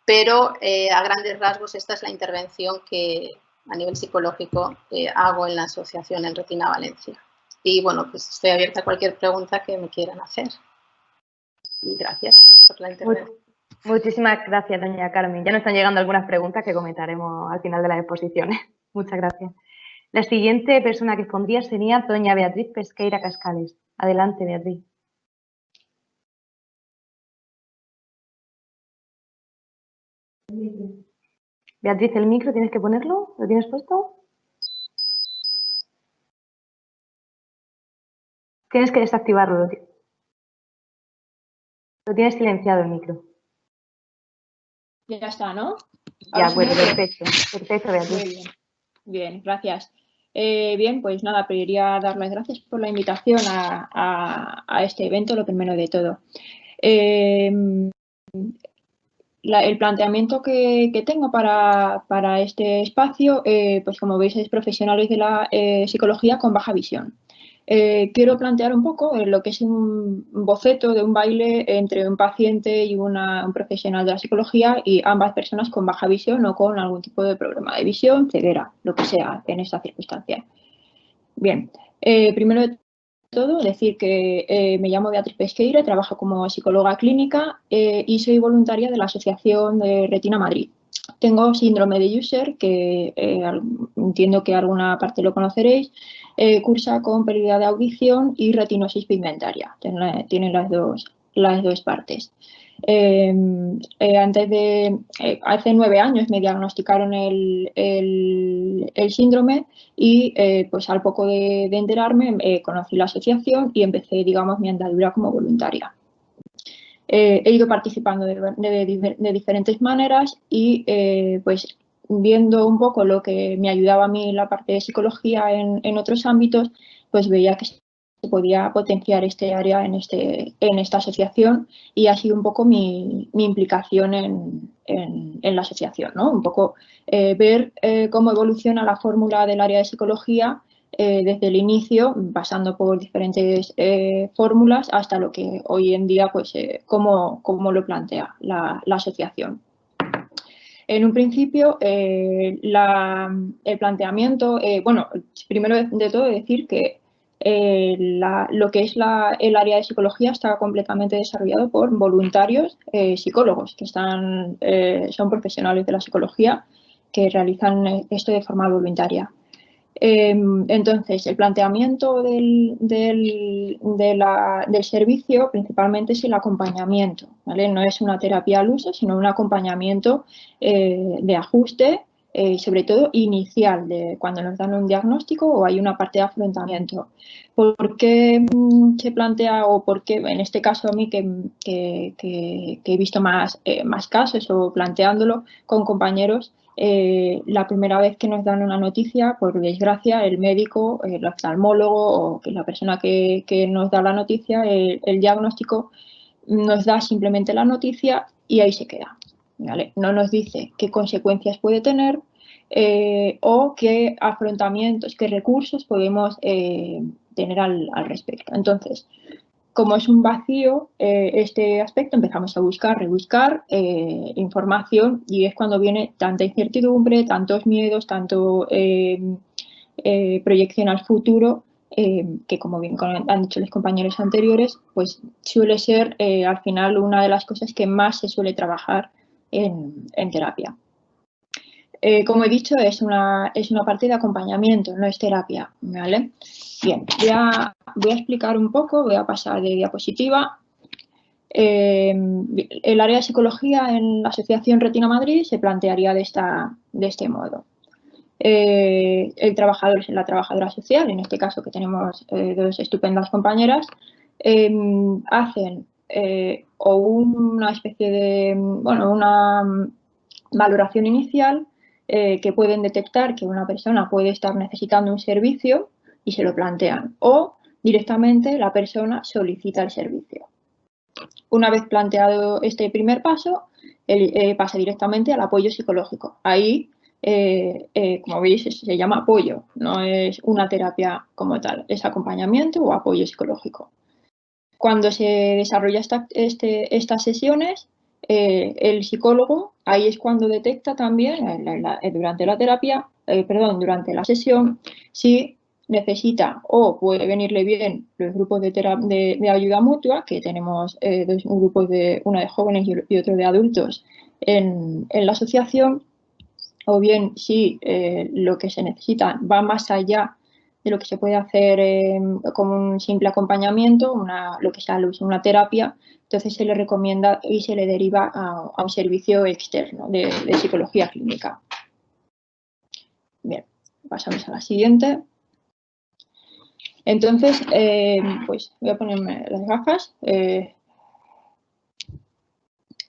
pero a grandes rasgos esta es la intervención que a nivel psicológico hago en la asociación en Retina Valencia. Y bueno, pues estoy abierta a cualquier pregunta que me quieran hacer. Y gracias por la intervención. Muchísimas gracias, doña Carmen. Ya nos están llegando algunas preguntas que comentaremos al final de las exposiciones. Muchas gracias. La siguiente persona que expondría sería doña Beatriz Pesqueira Cascales. Adelante, Beatriz. Beatriz, el micro tienes que ponerlo. ¿Lo tienes puesto? Tienes que desactivarlo. Lo tienes silenciado el micro. Ya está, ¿no? Ya, bueno, perfecto. Perfecto, Beatriz. Muy bien. Bien, gracias. Bien, pues nada, quería dar las gracias por la invitación a este evento, lo primero de todo. El planteamiento que tengo para este espacio, pues como veis, es profesionales de la psicología con baja visión. Quiero plantear un poco lo que es un boceto de un baile entre un paciente y un profesional de la psicología, y ambas personas con baja visión o con algún tipo de problema de visión, ceguera, lo que sea en esta circunstancia. Bien, primero de todo decir que me llamo Beatriz Pesqueira, trabajo como psicóloga clínica y soy voluntaria de la Asociación de Retina Madrid. Tengo síndrome de Usher, que entiendo que alguna parte lo conoceréis. Cursa con pérdida de audición y retinosis pigmentaria. Tienen las dos partes. Hace 9 años me diagnosticaron el síndrome y pues al poco de enterarme conocí la asociación y empecé, digamos, mi andadura como voluntaria. He ido participando de diferentes maneras y pues viendo un poco lo que me ayudaba a mí en la parte de psicología en otros ámbitos, pues veía que se podía potenciar este área en esta asociación, y ha sido un poco mi implicación en la asociación, ¿no? Un poco ver cómo evoluciona la fórmula del área de psicología desde el inicio, pasando por diferentes fórmulas hasta lo que hoy en día, pues, cómo lo plantea la asociación. En un principio, el planteamiento, bueno, primero de todo decir que lo que es el área de psicología está completamente desarrollado por voluntarios psicólogos, que son profesionales de la psicología que realizan esto de forma voluntaria. Entonces, el planteamiento del servicio principalmente es el acompañamiento, ¿vale? No es una terapia al uso, sino un acompañamiento de ajuste, sobre todo inicial, de cuando nos dan un diagnóstico o hay una parte de afrontamiento. ¿Por qué se plantea, o por qué en este caso a mí que he visto más casos o planteándolo con compañeros? La primera vez que nos dan una noticia, por desgracia, el médico, el oftalmólogo o la persona que nos da la noticia, el diagnóstico, nos da simplemente la noticia y ahí se queda, ¿vale? No nos dice qué consecuencias puede tener o qué afrontamientos, qué recursos podemos tener al respecto. Entonces, como es un vacío este aspecto, empezamos a buscar, rebuscar información, y es cuando viene tanta incertidumbre, tantos miedos, tanto proyección al futuro, que como bien han dicho los compañeros anteriores, pues suele ser al final una de las cosas que más se suele trabajar en terapia. Como he dicho, es una parte de acompañamiento, no es terapia, ¿vale? Bien, voy a explicar un poco, voy a pasar de diapositiva. El área de psicología en la Asociación Retina Madrid se plantearía de este modo. El trabajador es la trabajadora social, en este caso que tenemos dos estupendas compañeras, hacen o una especie de, bueno, una valoración inicial que pueden detectar que una persona puede estar necesitando un servicio y se lo plantean, o directamente la persona solicita el servicio. Una vez planteado este primer paso, pasa directamente al apoyo psicológico. Ahí, como veis, se llama apoyo, no es una terapia como tal, es acompañamiento o apoyo psicológico. Cuando se desarrolla estas sesiones, el psicólogo, ahí es cuando detecta también durante la terapia, durante la sesión, si necesita o puede venirle bien los grupos de ayuda mutua, que tenemos dos grupos, uno de jóvenes y otro de adultos en la asociación, o bien si lo que se necesita va más allá de lo que se puede hacer como un simple acompañamiento, lo que sea una terapia, entonces se le recomienda y se le deriva a un servicio externo de psicología clínica. Bien, pasamos a la siguiente. Entonces, pues voy a ponerme las gafas.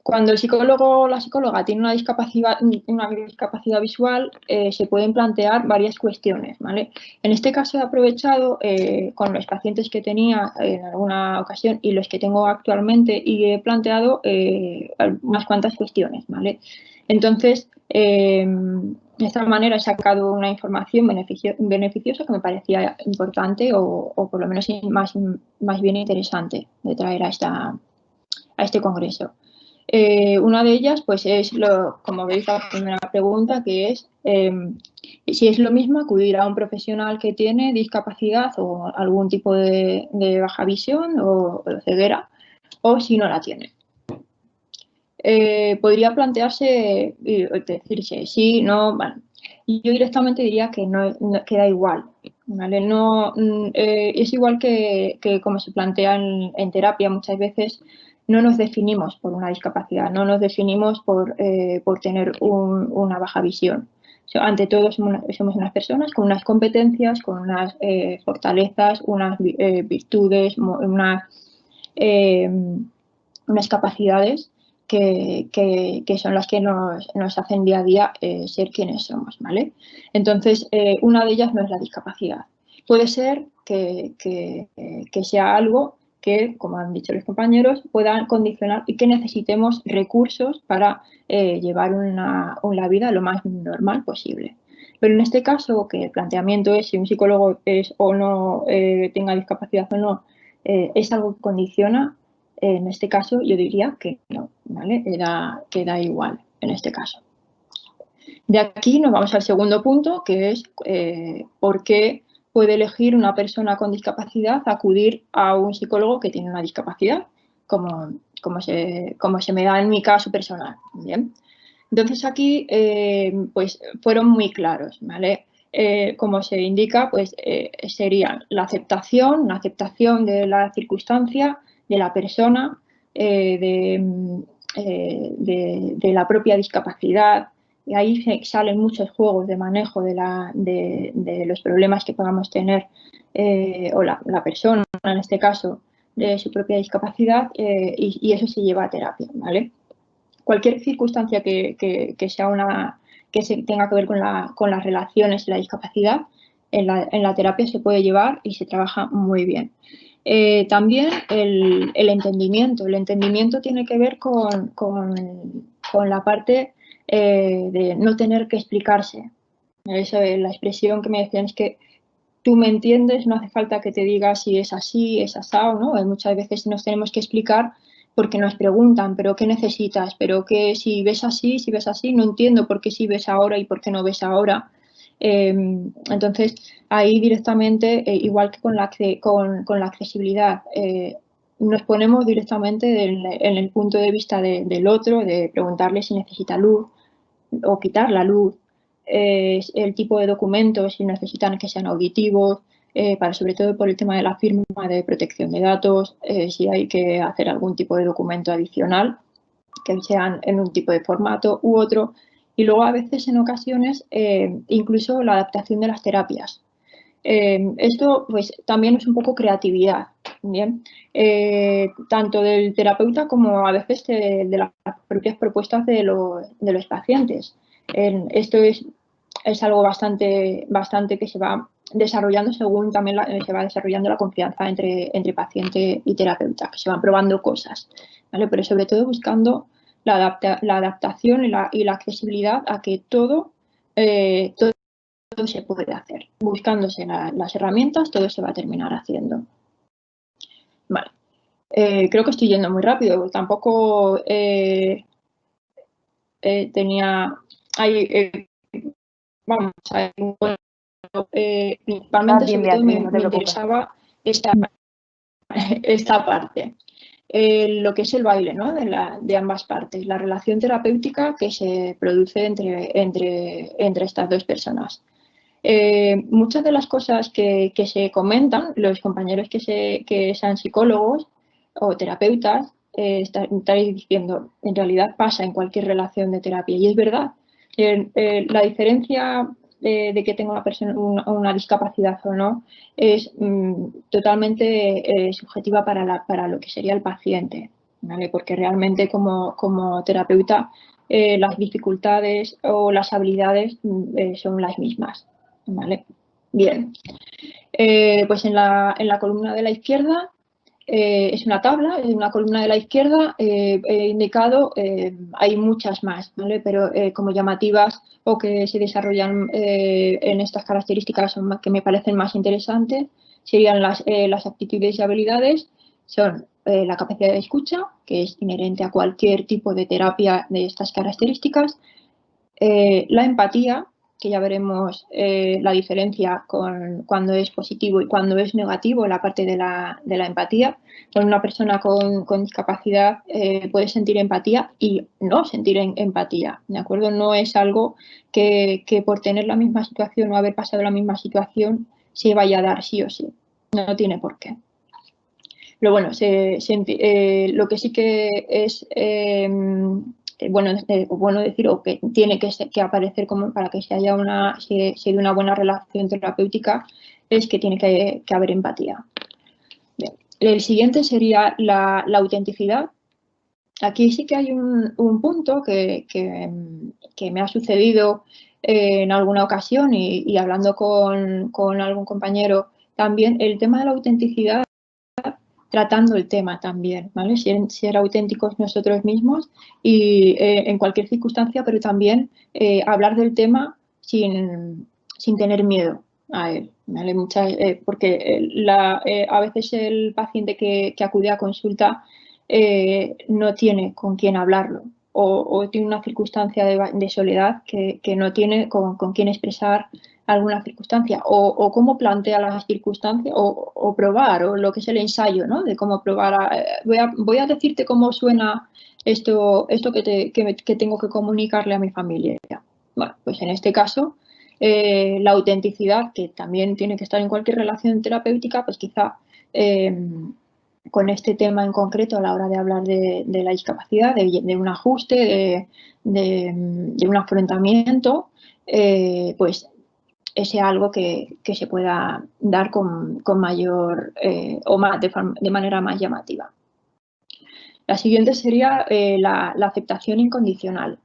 Cuando el psicólogo o la psicóloga tiene una discapacidad visual, se pueden plantear varias cuestiones, ¿vale? En este caso he aprovechado con los pacientes que tenía en alguna ocasión y los que tengo actualmente, y he planteado unas cuantas cuestiones, ¿vale? Entonces, de esta manera he sacado una información beneficiosa que me parecía importante o por lo menos más bien interesante de traer a este congreso. Una de ellas, pues es, como veis, la primera pregunta, que es si es lo mismo acudir a un profesional que tiene discapacidad o algún tipo de baja visión o ceguera, o si no la tiene. Podría plantearse, decirse sí, no, bueno. Yo directamente diría que no da igual, ¿vale? No, es igual que como se plantea en terapia muchas veces. No nos definimos por una discapacidad, no nos definimos por tener una baja visión. O sea, ante todo somos unas personas con unas competencias, con unas fortalezas, unas virtudes, unas capacidades que son las que nos hacen día a día ser quienes somos, ¿vale? Entonces, una de ellas no es la discapacidad. Puede ser que sea algo que, como han dicho los compañeros, puedan condicionar y que necesitemos recursos para llevar una vida lo más normal posible. Pero en este caso, que el planteamiento es si un psicólogo es o no tenga discapacidad o no, es algo que condiciona, en este caso yo diría que no, ¿vale? Que da igual en este caso. De aquí nos vamos al segundo punto, que es por qué puede elegir una persona con discapacidad acudir a un psicólogo que tiene una discapacidad, como se me da en mi caso personal. ¿Bien? Entonces aquí pues fueron muy claros, ¿vale? como se indica, pues sería la aceptación de la circunstancia, de la persona, de la propia discapacidad. Y ahí salen muchos juegos de manejo de los problemas que podamos tener, o la persona, en este caso, de su propia discapacidad, y eso se lleva a terapia, ¿vale? Cualquier circunstancia que tenga que ver con las relaciones y la discapacidad, en la terapia se puede llevar y se trabaja muy bien. También el entendimiento. El entendimiento tiene que ver con la parte de no tener que explicarse. Eso, la expresión que me decían es que tú me entiendes, no hace falta que te diga si es así, es asado, ¿no? Muchas veces nos tenemos que explicar porque nos preguntan, ¿pero qué necesitas? ¿Pero qué si ves así, no entiendo por qué sí ves ahora y por qué no ves ahora? Entonces, ahí directamente, igual que con la accesibilidad, nos ponemos directamente en el punto de vista del otro, de preguntarle si necesita luz o quitar la luz, el tipo de documentos, si necesitan que sean auditivos, sobre todo por el tema de la firma de protección de datos, si hay que hacer algún tipo de documento adicional, que sean en un tipo de formato u otro. Y luego a veces, en ocasiones, incluso la adaptación de las terapias. Esto pues también es un poco creatividad, ¿bien? Tanto del terapeuta como a veces de las propias propuestas de los pacientes. Esto es algo bastante que se va desarrollando según también se va desarrollando la confianza entre paciente y terapeuta, que se van probando cosas, ¿vale? Pero sobre todo buscando la adaptación y la accesibilidad a que todo se puede hacer. Buscándose las herramientas, todo se va a terminar haciendo. Vale. Creo que estoy yendo muy rápido. Tampoco tenía... principalmente, sobre todo, me interesaba esta parte. Lo que es el baile, ¿no? de ambas partes, la relación terapéutica que se produce entre estas dos personas. Muchas de las cosas que se comentan, los compañeros que sean psicólogos o terapeutas, estaréis diciendo, en realidad pasa en cualquier relación de terapia, y es verdad. La diferencia de que tenga una persona una discapacidad o no es totalmente subjetiva para lo que sería el paciente, ¿vale? Porque realmente como terapeuta las dificultades o las habilidades son las mismas, ¿vale? Bien, pues en la columna de la izquierda es una tabla, en una columna de la izquierda he indicado, hay muchas más, ¿vale? Pero como llamativas o que se desarrollan en estas características que me parecen más interesantes, serían las aptitudes y habilidades, son la capacidad de escucha, que es inherente a cualquier tipo de terapia de estas características, la empatía, que ya veremos la diferencia con cuando es positivo y cuando es negativo en la parte de la empatía. Con una persona con discapacidad puede sentir empatía y no sentir empatía, ¿de acuerdo? No es algo que por tener la misma situación o haber pasado la misma situación se vaya a dar sí o sí. No tiene por qué. Pero bueno, lo que sí que es bueno decir, o que tiene que aparecer como para que se dé una buena relación terapéutica, es que tiene que haber empatía. Bien. El siguiente sería la autenticidad. Aquí sí que hay un punto que me ha sucedido en alguna ocasión y hablando con algún compañero también, el tema de la autenticidad, tratando el tema también, ¿vale? Ser auténticos nosotros mismos y en cualquier circunstancia, pero también hablar del tema sin tener miedo a él, ¿vale? Porque a veces el paciente que acude a consulta no tiene con quién hablarlo o tiene una circunstancia de soledad que no tiene con quién expresar alguna circunstancia o cómo plantea las circunstancias o probar o lo que es el ensayo, ¿no? De cómo probar. Voy a decirte cómo suena esto que tengo que comunicarle a mi familia. Bueno, pues en este caso La autenticidad, que también tiene que estar en cualquier relación terapéutica, pues quizá con este tema en concreto a la hora de hablar de la discapacidad, de un ajuste, de un afrontamiento, pues ese algo que se pueda dar con mayor o más, de manera más llamativa. La siguiente sería la aceptación incondicional.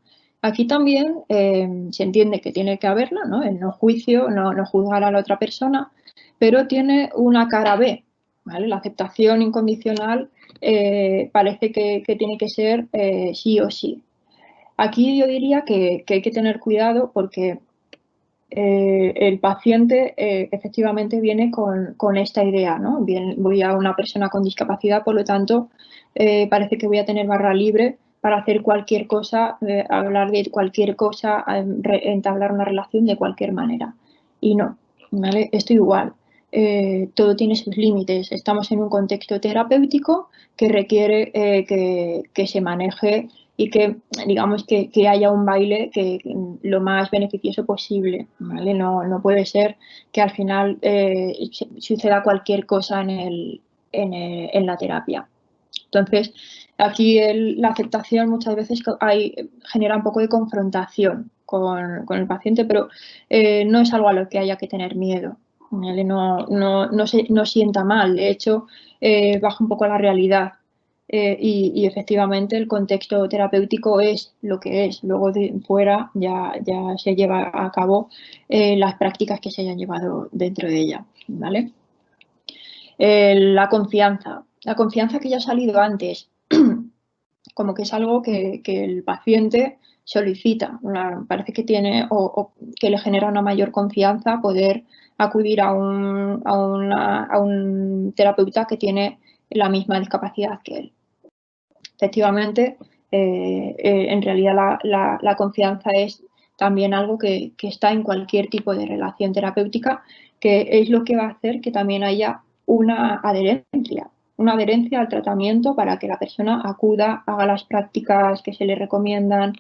Aquí también se entiende que tiene que haberla, ¿no? El no juicio, no juzgar a la otra persona, pero tiene una cara B, ¿vale? La aceptación incondicional parece que tiene que ser sí o sí. Aquí yo diría que hay que tener cuidado porque el paciente efectivamente viene con esta idea, ¿no? Voy a una persona con discapacidad, por lo tanto, parece que voy a tener barra libre para hacer cualquier cosa, hablar de cualquier cosa, entablar una relación de cualquier manera. Y no, ¿vale? Esto igual. Todo tiene sus límites. Estamos en un contexto terapéutico que requiere que se maneje y que, digamos, que haya un baile que lo más beneficioso posible, ¿vale? No puede ser que al final suceda cualquier cosa en la terapia. Entonces, aquí la aceptación muchas veces genera un poco de confrontación con el paciente, pero no es algo a lo que haya que tener miedo, ¿vale? No sienta mal, de hecho, baja un poco la realidad. Y efectivamente el contexto terapéutico es lo que es. Luego de fuera ya se lleva a cabo las prácticas que se hayan llevado dentro de ella, ¿vale? La confianza que ya ha salido antes, como que es algo que el paciente solicita. Parece que tiene o que le genera una mayor confianza poder acudir a un terapeuta que tiene la misma discapacidad que él. Efectivamente, en realidad la confianza es también algo que está en cualquier tipo de relación terapéutica, que es lo que va a hacer que también haya una adherencia al tratamiento para que la persona acuda, haga las prácticas que se le recomiendan,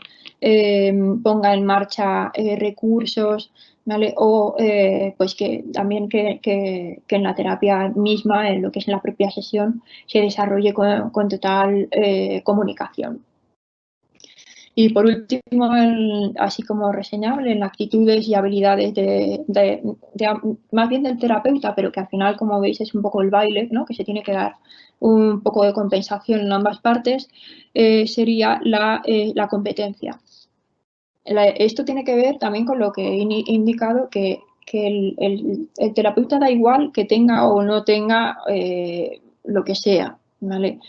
ponga en marcha recursos, ¿vale? O pues que también que en la terapia misma, en lo que es en la propia sesión, se desarrolle con total comunicación. Y por último, así como reseñable, en actitudes y habilidades más bien del terapeuta, pero que al final, como veis, es un poco el baile, ¿no? Que se tiene que dar un poco de compensación en ambas partes, sería la competencia. Esto tiene que ver también con lo que he indicado, que el terapeuta da igual que tenga o no tenga lo que sea, ¿vale?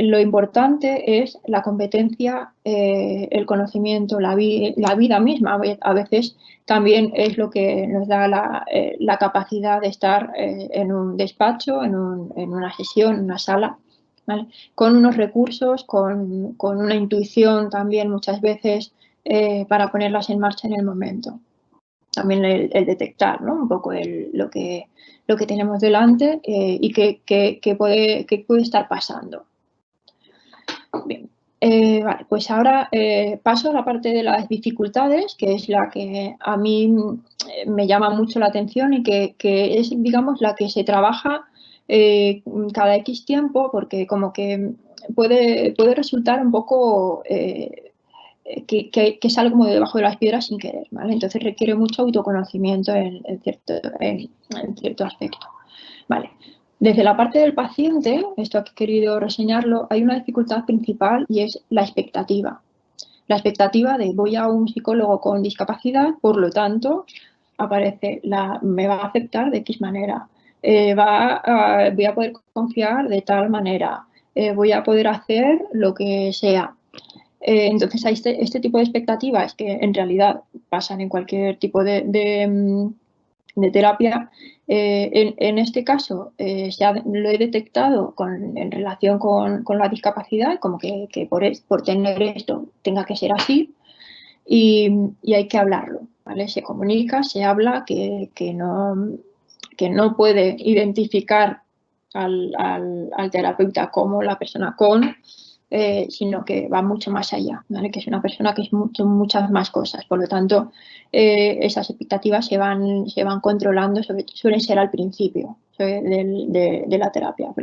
Lo importante es la competencia, el conocimiento, la vida misma. A veces también es lo que nos da la capacidad de estar en un despacho, en una sesión, en una sala, ¿vale? Con unos recursos, con una intuición también muchas veces para ponerlas en marcha en el momento. También el detectar, ¿no? Un poco lo que tenemos delante y qué puede estar pasando. Bien, vale, pues ahora paso a la parte de las dificultades, que es la que a mí me llama mucho la atención y que es, digamos, la que se trabaja cada X tiempo, porque como que puede resultar un poco que sale como de debajo de las piedras sin querer, ¿vale? Entonces requiere mucho autoconocimiento en cierto aspecto. Vale. Desde la parte del paciente, esto aquí he querido reseñarlo, hay una dificultad principal y es la expectativa. La expectativa de voy a un psicólogo con discapacidad, por lo tanto, aparece me va a aceptar de X manera, voy a poder confiar de tal manera, voy a poder hacer lo que sea. Entonces hay este tipo de expectativas que en realidad pasan en cualquier tipo de terapia. En este caso lo he detectado en relación con la discapacidad, como que por tener esto tenga que ser así, y hay que hablarlo, ¿vale? Se comunica, se habla, que no puede identificar al terapeuta como la persona con sino que va mucho más allá, ¿vale? Que es una persona que son muchas más cosas. Por lo tanto, esas expectativas se van controlando, suelen ser al principio de la terapia.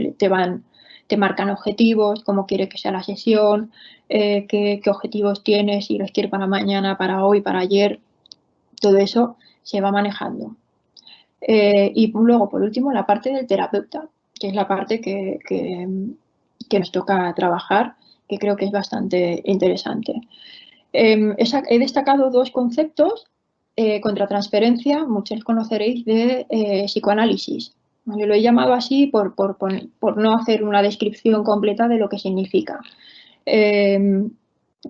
Te marcan objetivos, cómo quieres que sea la sesión, qué objetivos tienes, si los quieres para mañana, para hoy, para ayer. Todo eso se va manejando. Y luego, por último, la parte del terapeuta, que es la parte que nos toca trabajar, que creo que es bastante interesante. He destacado dos conceptos, contratransferencia, muchos conoceréis de psicoanálisis. ¿Vale? Lo he llamado así por no hacer una descripción completa de lo que significa.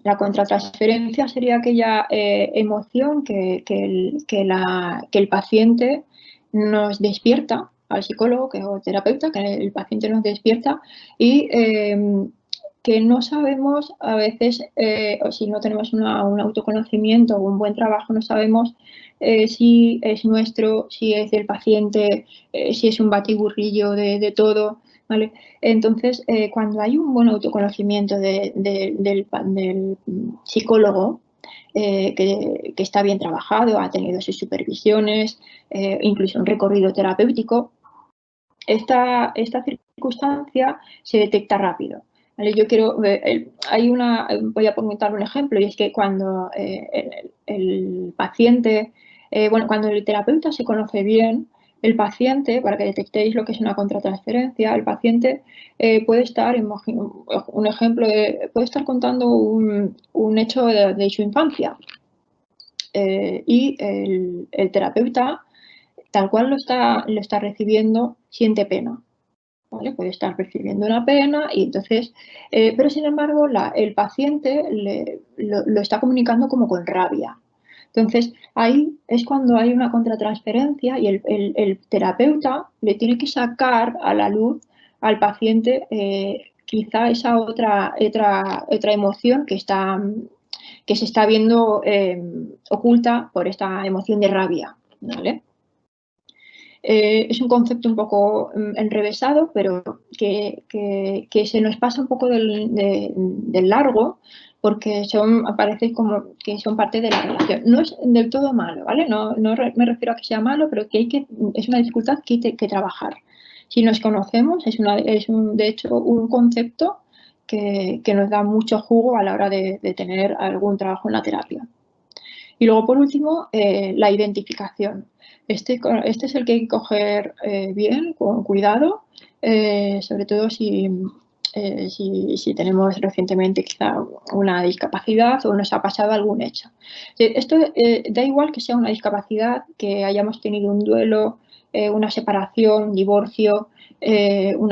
La contratransferencia sería aquella emoción que el paciente nos despierta, al psicólogo o terapeuta, que el paciente nos despierta y que no sabemos a veces, o si no tenemos un autoconocimiento o un buen trabajo, no sabemos si es nuestro, si es del paciente, si es un batiburrillo de todo, ¿vale? Entonces, cuando hay un buen autoconocimiento del psicólogo, que está bien trabajado, ha tenido sus supervisiones, incluso un recorrido terapéutico, esta circunstancia se detecta rápido. ¿Vale? Voy a comentar un ejemplo, y es que cuando el paciente, cuando el terapeuta se conoce bien, el paciente, para que detectéis lo que es una contratransferencia, el paciente puede estar, un ejemplo, puede estar contando un hecho de su infancia y el terapeuta, tal cual lo está recibiendo, siente pena. ¿Vale? Puede estar percibiendo una pena y entonces, pero sin embargo el paciente lo está comunicando como con rabia. Entonces ahí es cuando hay una contratransferencia y el terapeuta le tiene que sacar a la luz al paciente quizá esa otra emoción que se está viendo oculta por esta emoción de rabia, ¿vale? Es un concepto un poco enrevesado, pero que se nos pasa un poco del largo, porque parece como que son parte de la relación. No es del todo malo, ¿vale? No me refiero a que sea malo, pero es una dificultad que hay que trabajar. Si nos conocemos, de hecho un concepto que nos da mucho jugo a la hora de tener algún trabajo en la terapia. Y luego, por último, la identificación. Este es el que hay que coger bien, con cuidado, sobre todo si tenemos recientemente quizá una discapacidad o nos ha pasado algún hecho. Esto da igual que sea una discapacidad, que hayamos tenido un duelo, una separación, divorcio, un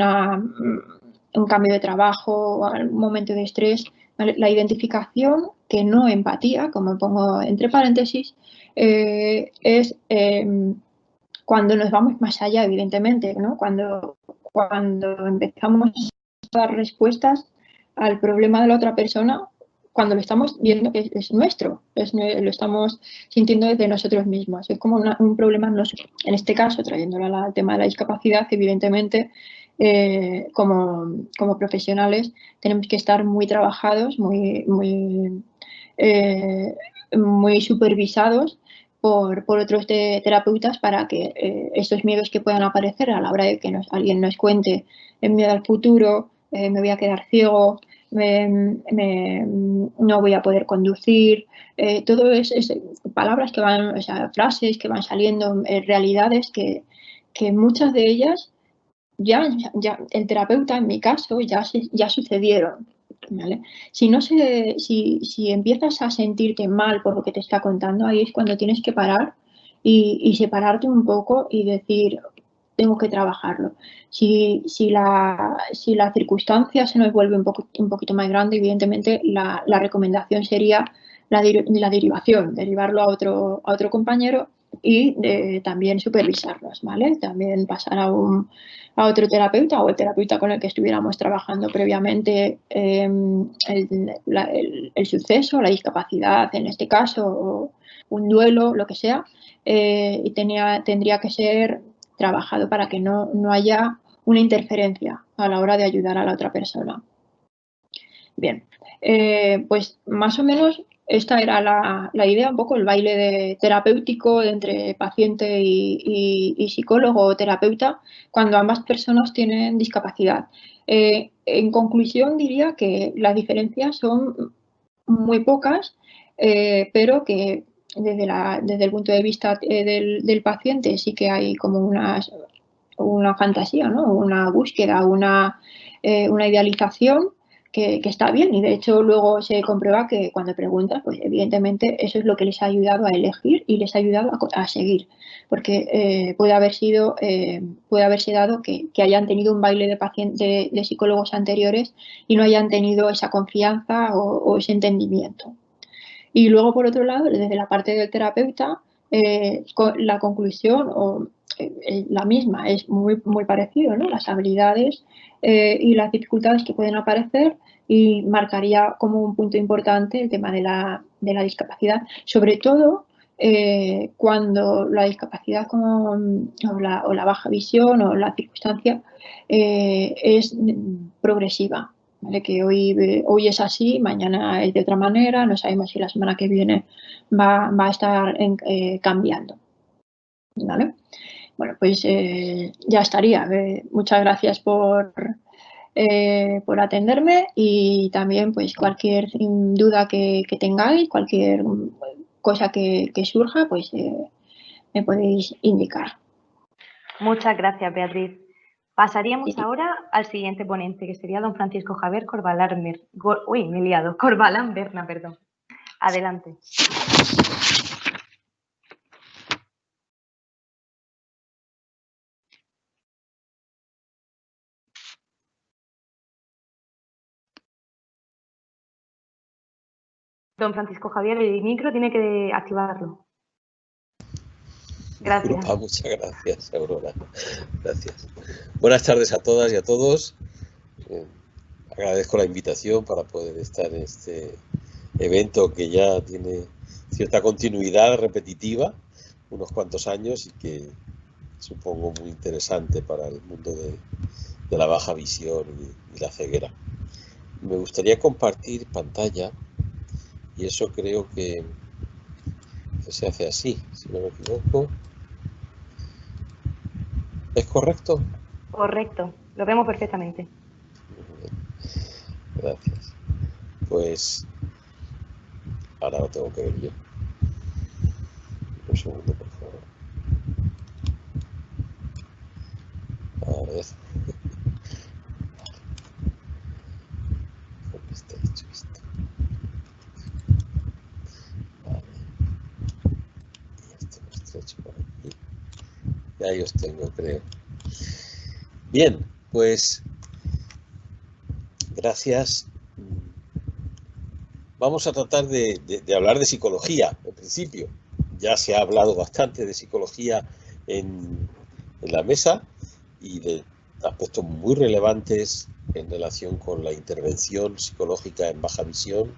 cambio de trabajo, un momento de estrés. ¿Vale? La identificación, que no empatía, como pongo entre paréntesis, es cuando nos vamos más allá, evidentemente, ¿no? Cuando empezamos a dar respuestas al problema de la otra persona, cuando lo estamos viendo que es nuestro, lo estamos sintiendo desde nosotros mismos. Es como un problema en este caso, trayéndolo al tema de la discapacidad, evidentemente, como profesionales tenemos que estar muy trabajados, muy supervisados por otros terapeutas para que estos miedos que puedan aparecer a la hora de que alguien nos cuente el miedo al futuro, me voy a quedar ciego, no voy a poder conducir, todo es palabras que van, o sea, frases que van saliendo, realidades que muchas de ellas ya el terapeuta, en mi caso, ya sucedieron. ¿Vale? Si empiezas a sentirte mal por lo que te está contando, ahí es cuando tienes que parar y separarte un poco y decir, tengo que trabajarlo. Si la circunstancia se nos vuelve un poquito más grande, evidentemente la recomendación sería la derivación, derivarlo a otro compañero y también supervisarlos, ¿vale? También pasar a otro terapeuta o el terapeuta con el que estuviéramos trabajando previamente el suceso, la discapacidad en este caso, o un duelo, lo que sea, y tendría que ser trabajado para que no haya una interferencia a la hora de ayudar a la otra persona. Bien, pues más o menos esta era la idea, un poco el baile terapéutico entre paciente y psicólogo o terapeuta cuando ambas personas tienen discapacidad. En conclusión, diría que las diferencias son muy pocas, pero que desde el punto de vista del paciente sí que hay como una fantasía, ¿no? Una búsqueda, una idealización que está bien, y de hecho luego se comprueba que cuando preguntas, pues evidentemente eso es lo que les ha ayudado a elegir y les ha ayudado a seguir, porque puede haberse dado que hayan tenido un baile de psicólogos anteriores y no hayan tenido esa confianza o ese entendimiento. Y luego, por otro lado, desde la parte del terapeuta, la conclusión la misma, es muy, muy parecido, ¿no? Las habilidades y las dificultades que pueden aparecer, y marcaría como un punto importante el tema de la discapacidad, sobre todo cuando la discapacidad o la baja visión o la circunstancia es progresiva. ¿Vale? Que hoy es así, mañana es de otra manera, no sabemos si la semana que viene va a estar cambiando. ¿Vale? Bueno, pues ya estaría. Muchas gracias por atenderme, y también pues cualquier duda que tengáis, cualquier cosa que surja, pues me podéis indicar. Muchas gracias, Beatriz. Pasaríamos ahora al siguiente ponente, que sería don Francisco Javier Corbalán Berna, perdón. Adelante. Don Francisco Javier, el micro tiene que activarlo. Gracias. Muchas gracias, Aurora. Gracias. Buenas tardes a todas y a todos. Agradezco la invitación para poder estar en este evento que ya tiene cierta continuidad repetitiva, unos cuantos años, y que supongo muy interesante para el mundo de la baja visión y la ceguera. Me gustaría compartir pantalla, y eso creo que se hace así, si no me equivoco. ¿Es correcto? Correcto, lo vemos perfectamente. Gracias. Pues ahora lo tengo que ver yo. Un segundo, por favor. A ver. ¿Cómo está hecho esto? Vale. Y esto lo estrecho por aquí. Y ahí os tengo, creo. Bien, pues gracias. Vamos a tratar de hablar de psicología, en principio. Ya se ha hablado bastante de psicología en la mesa, y de aspectos muy relevantes en relación con la intervención psicológica en baja visión,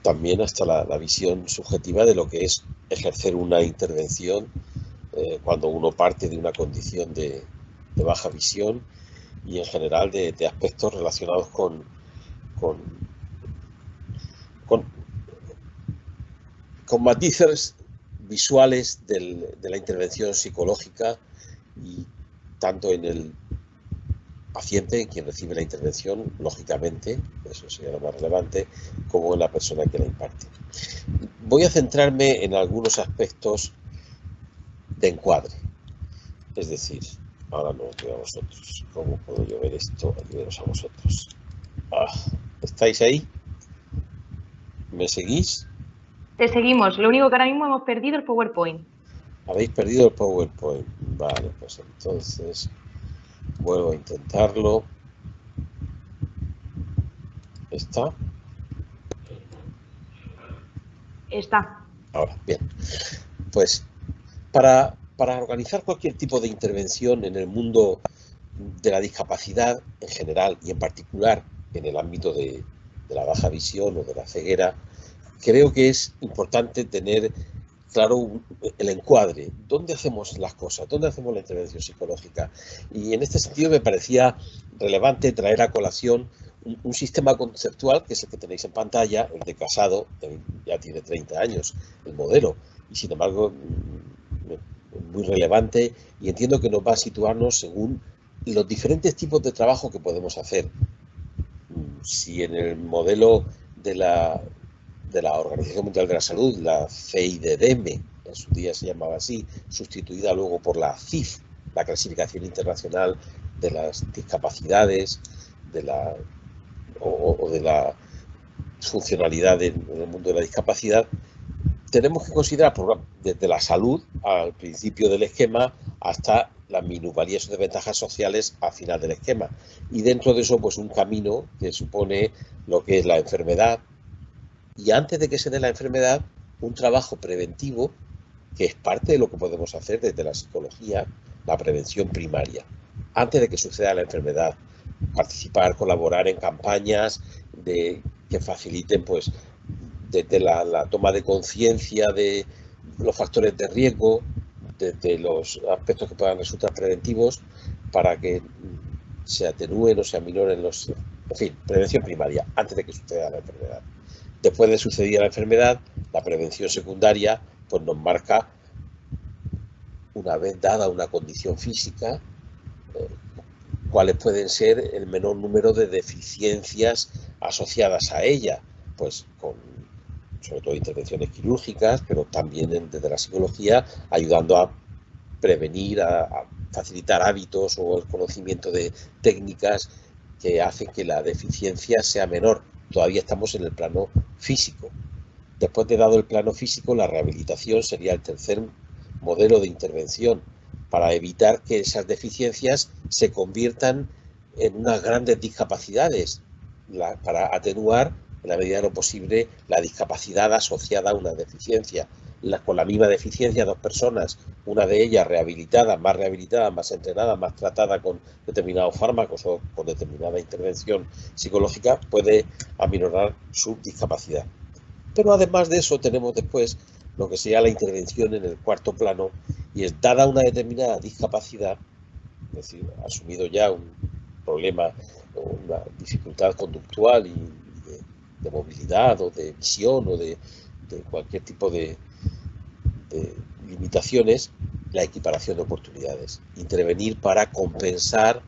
también hasta la visión subjetiva de lo que es ejercer una intervención cuando uno parte de una condición de baja visión, y en general de aspectos relacionados con matices visuales de la intervención psicológica, y tanto en el paciente, en quien recibe la intervención, lógicamente, eso sería lo más relevante, como en la persona que la imparte. Voy a centrarme en algunos aspectos de encuadre, es decir, ahora no os veo a vosotros. ¿Cómo puedo yo ver esto y veros a vosotros? ¿Estáis ahí? ¿Me seguís? Te seguimos. Lo único que ahora mismo hemos perdido el PowerPoint. ¿Habéis perdido el PowerPoint? Vale, pues entonces vuelvo a intentarlo. ¿Está? Está. Ahora, bien. Pues para organizar cualquier tipo de intervención en el mundo de la discapacidad en general, y en particular en el ámbito de la baja visión o de la ceguera, creo que es importante tener claro el encuadre, dónde hacemos las cosas, dónde hacemos la intervención psicológica. Y en este sentido me parecía relevante traer a colación un sistema conceptual, que es el que tenéis en pantalla, el de Casado, ya tiene 30 años, el modelo, y sin embargo muy relevante, y entiendo que nos va a situarnos según los diferentes tipos de trabajo que podemos hacer. Si en el modelo de la Organización Mundial de la Salud, la CIDDM, en su día se llamaba así, sustituida luego por la CIF, la Clasificación Internacional de las Discapacidades, de la funcionalidad en el mundo de la discapacidad, tenemos que considerar desde la salud al principio del esquema hasta las minusvalías o desventajas sociales al final del esquema. Y dentro de eso, pues un camino que supone lo que es la enfermedad, y antes de que se dé la enfermedad, un trabajo preventivo que es parte de lo que podemos hacer desde la psicología, la prevención primaria, antes de que suceda la enfermedad. Participar, colaborar en campañas que faciliten pues desde la toma de conciencia de los factores de riesgo, desde los aspectos que puedan resultar preventivos, para que se atenúen o se aminoren los... En fin, prevención primaria, antes de que suceda la enfermedad. Después de suceder la enfermedad, la prevención secundaria pues nos marca, una vez dada una condición física, cuáles pueden ser el menor número de deficiencias asociadas a ella, pues con sobre todo intervenciones quirúrgicas, pero también desde la psicología, ayudando a prevenir, a facilitar hábitos o el conocimiento de técnicas que hacen que la deficiencia sea menor. Todavía estamos en el plano físico. Después de dado el plano físico, la rehabilitación sería el tercer modelo de intervención para evitar que esas deficiencias se conviertan en unas grandes discapacidades, para atenuar en la medida de lo posible la discapacidad asociada a una deficiencia. Con la misma deficiencia, dos personas, una de ellas rehabilitada, más entrenada, más tratada con determinados fármacos o con determinada intervención psicológica, puede aminorar su discapacidad. Pero además de eso tenemos después lo que sería la intervención en el cuarto plano, y es dada una determinada discapacidad, es decir, asumido ya un problema o una dificultad conductual y de movilidad o de visión o de cualquier tipo de limitaciones, la equiparación de oportunidades. Intervenir para compensar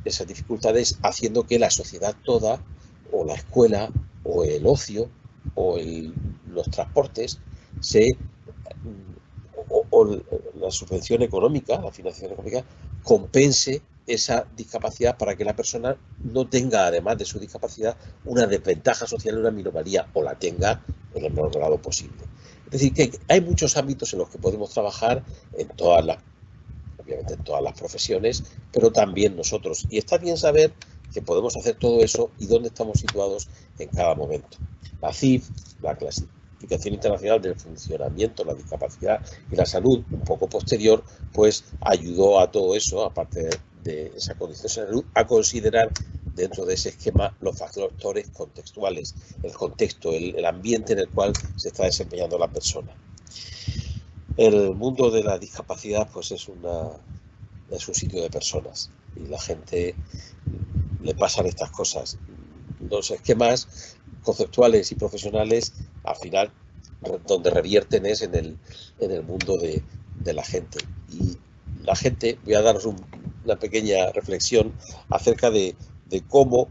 esas dificultades, haciendo que la sociedad toda, o la escuela, o el ocio, o los transportes, o la subvención económica, la financiación económica, compense esa discapacidad para que la persona no tenga, además de su discapacidad, una desventaja social, una minusvalía, o la tenga en el menor grado posible. Es decir, que hay muchos ámbitos en los que podemos trabajar, obviamente en todas las profesiones, pero también nosotros. Y está bien saber que podemos hacer todo eso y dónde estamos situados en cada momento. La CIF, la Clasificación Internacional del Funcionamiento, la Discapacidad y la Salud, un poco posterior, pues ayudó a todo eso, aparte de esa condición de salud, a considerar dentro de ese esquema los factores contextuales, el contexto, el ambiente en el cual se está desempeñando la persona. El mundo de la discapacidad pues es un sitio de personas, y la gente le pasan estas cosas. Los esquemas conceptuales y profesionales, al final, donde revierten es en el mundo de la gente. Y la gente, voy a daros una pequeña reflexión acerca de cómo,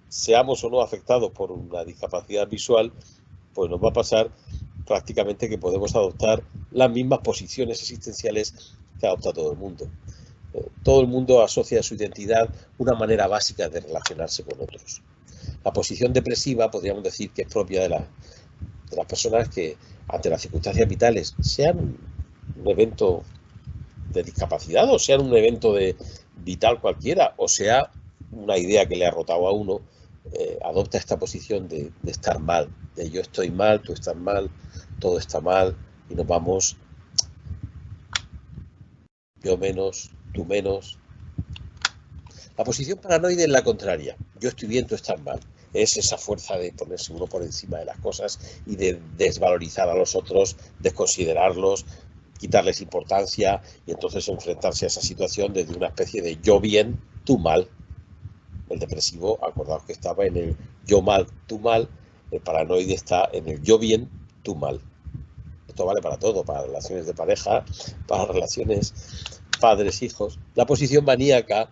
seamos o no afectados por una discapacidad visual, pues nos va a pasar prácticamente que podemos adoptar las mismas posiciones existenciales que adopta todo el mundo. Todo el mundo asocia a su identidad una manera básica de relacionarse con otros. La posición depresiva podríamos decir que es propia de las personas que, ante las circunstancias vitales, sean un evento de discapacidad o sean un evento de vital cualquiera, o sea una idea que le ha rotado a uno, adopta esta posición de estar mal, de yo estoy mal, tú estás mal, todo está mal, y nos vamos yo menos, tú menos. La posición paranoide es la contraria, yo estoy bien, tú estás mal. es esa fuerza de ponerse uno por encima de las cosas y de desvalorizar a los otros, desconsiderarlos, quitarles importancia y entonces enfrentarse a esa situación desde una especie de yo bien, tú mal. El depresivo, acordaos que estaba en el yo mal, tú mal, el paranoide está en el yo bien, tú mal. Esto vale para todo, para relaciones de pareja, para relaciones padres-hijos. La posición maníaca,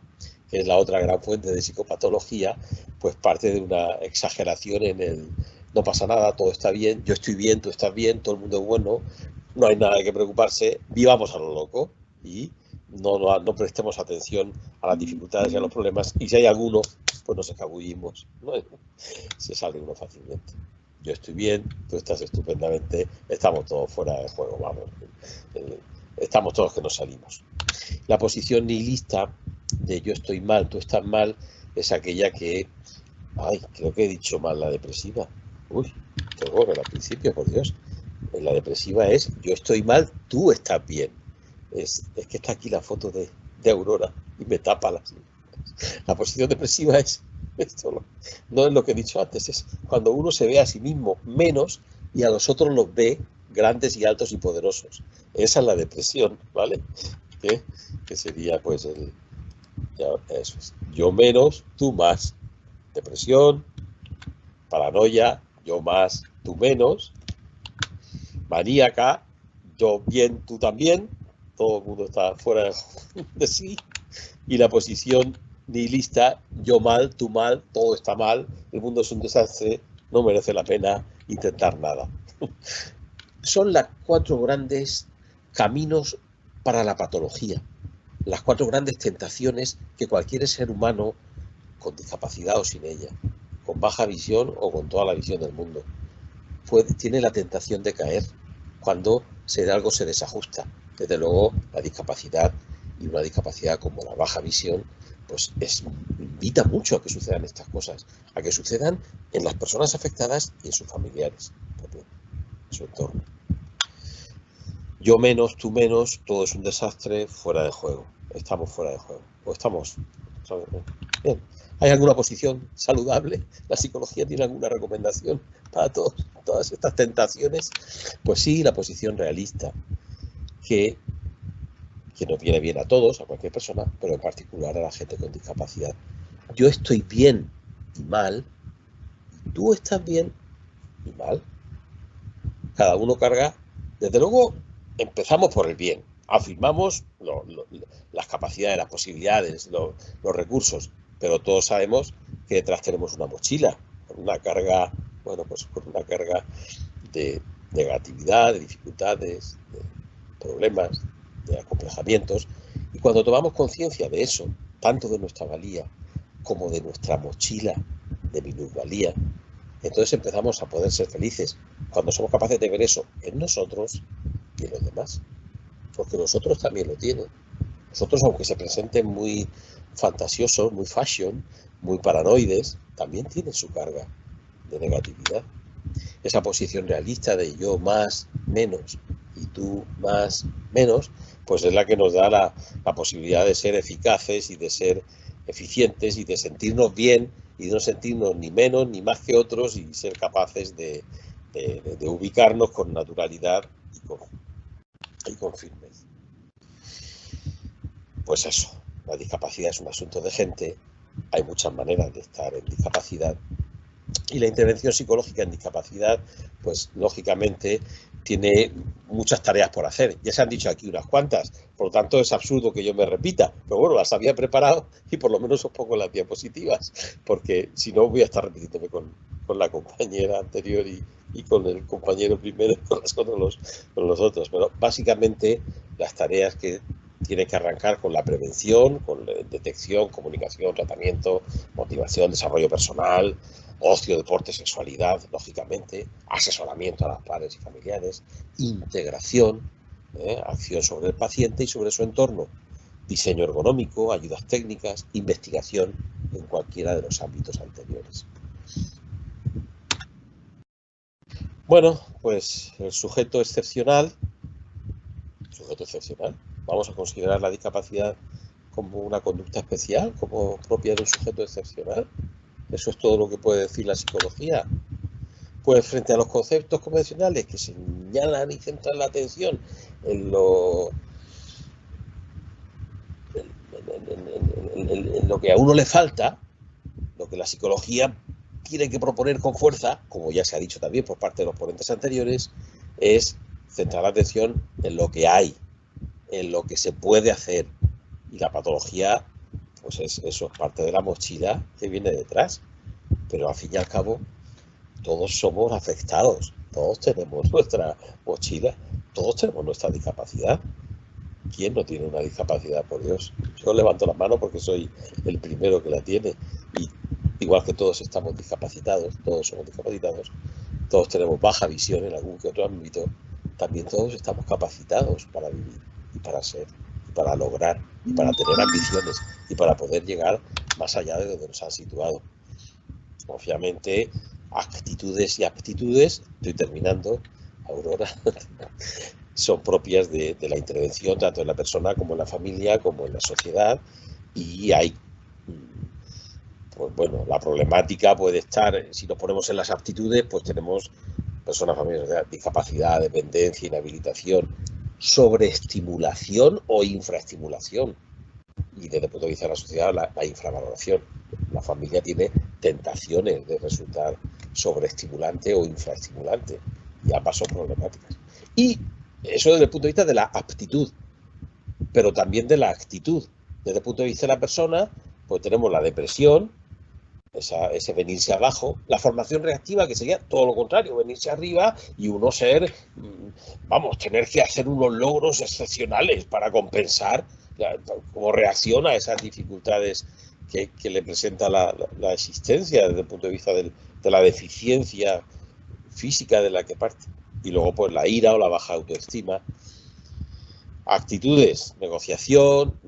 que es la otra gran fuente de psicopatología, pues parte de una exageración en el no pasa nada, todo está bien, yo estoy bien, tú estás bien, todo el mundo es bueno, no hay nada que preocuparse, vivamos a lo loco y no prestemos atención a las dificultades y a los problemas, y si hay alguno, pues nos escabullimos, ¿no? Se sale uno fácilmente. Yo estoy bien, tú estás estupendamente, estamos todos fuera de juego, vamos, estamos todos que nos salimos. La posición nihilista de yo estoy mal, tú estás mal, es aquella que, creo que he dicho mal la depresiva. Uy, qué horror al principio, por Dios. La depresiva es yo estoy mal, tú estás bien. Es que está aquí la foto de Aurora y me tapa la posición depresiva es esto, no es lo que he dicho antes, es cuando uno se ve a sí mismo menos y a los otros los ve grandes y altos y poderosos. Esa es la depresión, ¿vale? Que sería pues eso es, yo menos, tú más. Depresión, paranoia, yo más, tú menos. Maníaca, yo bien, tú también. Todo el mundo está fuera de sí. Y la posición nihilista, yo mal, tú mal, todo está mal, el mundo es un desastre, no merece la pena intentar nada. Son las 4 grandes caminos para la patología, las 4 grandes tentaciones que cualquier ser humano, con discapacidad o sin ella, con baja visión o con toda la visión del mundo, tiene la tentación de caer cuando algo se desajusta. Desde luego, la discapacidad, y una discapacidad como la baja visión, pues invita mucho a que sucedan estas cosas, a que sucedan en las personas afectadas y en sus familiares, también, en su entorno. Yo menos, tú menos, todo es un desastre, fuera de juego. Estamos fuera de juego. O estamos bien. ¿Hay alguna posición saludable? ¿La psicología tiene alguna recomendación para todas estas tentaciones? Pues sí, la posición realista, que nos viene bien a todos, a cualquier persona, pero en particular a la gente con discapacidad. Yo estoy bien y mal, y tú estás bien y mal. Cada uno carga, desde luego, empezamos por el bien, afirmamos las capacidades, las posibilidades, los recursos, pero todos sabemos que detrás tenemos una mochila, con una carga, bueno, pues con una carga de negatividad, de dificultades, de problemas, de acomplejamientos, y cuando tomamos conciencia de eso, tanto de nuestra valía como de nuestra mochila de minusvalía, entonces empezamos a poder ser felices cuando somos capaces de ver eso en nosotros y en los demás, porque los otros también lo tienen. Los otros, aunque se presenten muy fantasiosos, muy fashion, muy paranoides, también tienen su carga de negatividad. Esa posición realista de yo más, menos y tú más, menos, pues es la que nos da la posibilidad de ser eficaces y de ser eficientes y de sentirnos bien y de no sentirnos ni menos ni más que otros y ser capaces de ubicarnos con naturalidad y con firmeza. Pues eso, la discapacidad es un asunto de gente, hay muchas maneras de estar en discapacidad y la intervención psicológica en discapacidad, pues lógicamente tiene muchas tareas por hacer. Ya se han dicho aquí unas cuantas, por lo tanto es absurdo que yo me repita, pero bueno, las había preparado y por lo menos os pongo las diapositivas, porque si no voy a estar repitiéndome con la compañera anterior y con el compañero primero con los otros. Pero básicamente las tareas que tiene que arrancar con la prevención, con la detección, comunicación, tratamiento, motivación, desarrollo personal, ocio, deporte, sexualidad, lógicamente, asesoramiento a los padres y familiares, integración, acción sobre el paciente y sobre su entorno, diseño ergonómico, ayudas técnicas, investigación en cualquiera de los ámbitos anteriores. Bueno, pues el sujeto excepcional, vamos a considerar la discapacidad como una conducta especial, como propia de un sujeto excepcional. Eso es todo lo que puede decir la psicología. Pues frente a los conceptos convencionales que señalan y centran la atención en lo que a uno le falta, lo que la psicología tiene que proponer con fuerza, como ya se ha dicho también por parte de los ponentes anteriores, es centrar la atención en lo que hay, en lo que se puede hacer. Y la patología, pues eso es parte de la mochila que viene detrás. Pero al fin y al cabo, todos somos afectados, todos tenemos nuestra mochila, todos tenemos nuestra discapacidad. ¿Quién no tiene una discapacidad, por Dios? Yo levanto la mano porque soy el primero que la tiene. Y igual que todos estamos discapacitados, todos somos discapacitados, todos tenemos baja visión en algún que otro ámbito, también todos estamos capacitados para vivir y para ser, y para lograr, y para tener ambiciones, y para poder llegar más allá de donde nos han situado. Obviamente, actitudes y aptitudes, estoy terminando, Aurora, son propias de la intervención tanto en la persona como en la familia, como en la sociedad, y hay, pues bueno, la problemática puede estar, si nos ponemos en las aptitudes, pues tenemos personas, familias, discapacidad, dependencia, inhabilitación, sobreestimulación o infraestimulación. Y desde el punto de vista de la sociedad, la infravaloración. La familia tiene tentaciones de resultar sobreestimulante o infraestimulante, y ambas son problemáticas. Y eso desde el punto de vista de la aptitud, pero también de la actitud. Desde el punto de vista de la persona, pues tenemos la depresión, ese venirse abajo, la formación reactiva, que sería todo lo contrario, venirse arriba y uno ser, vamos, tener que hacer unos logros excepcionales para compensar como reacción a esas dificultades que le presenta la existencia desde el punto de vista de la deficiencia física de la que parte. Y luego pues la ira o la baja autoestima. Actitudes, negación,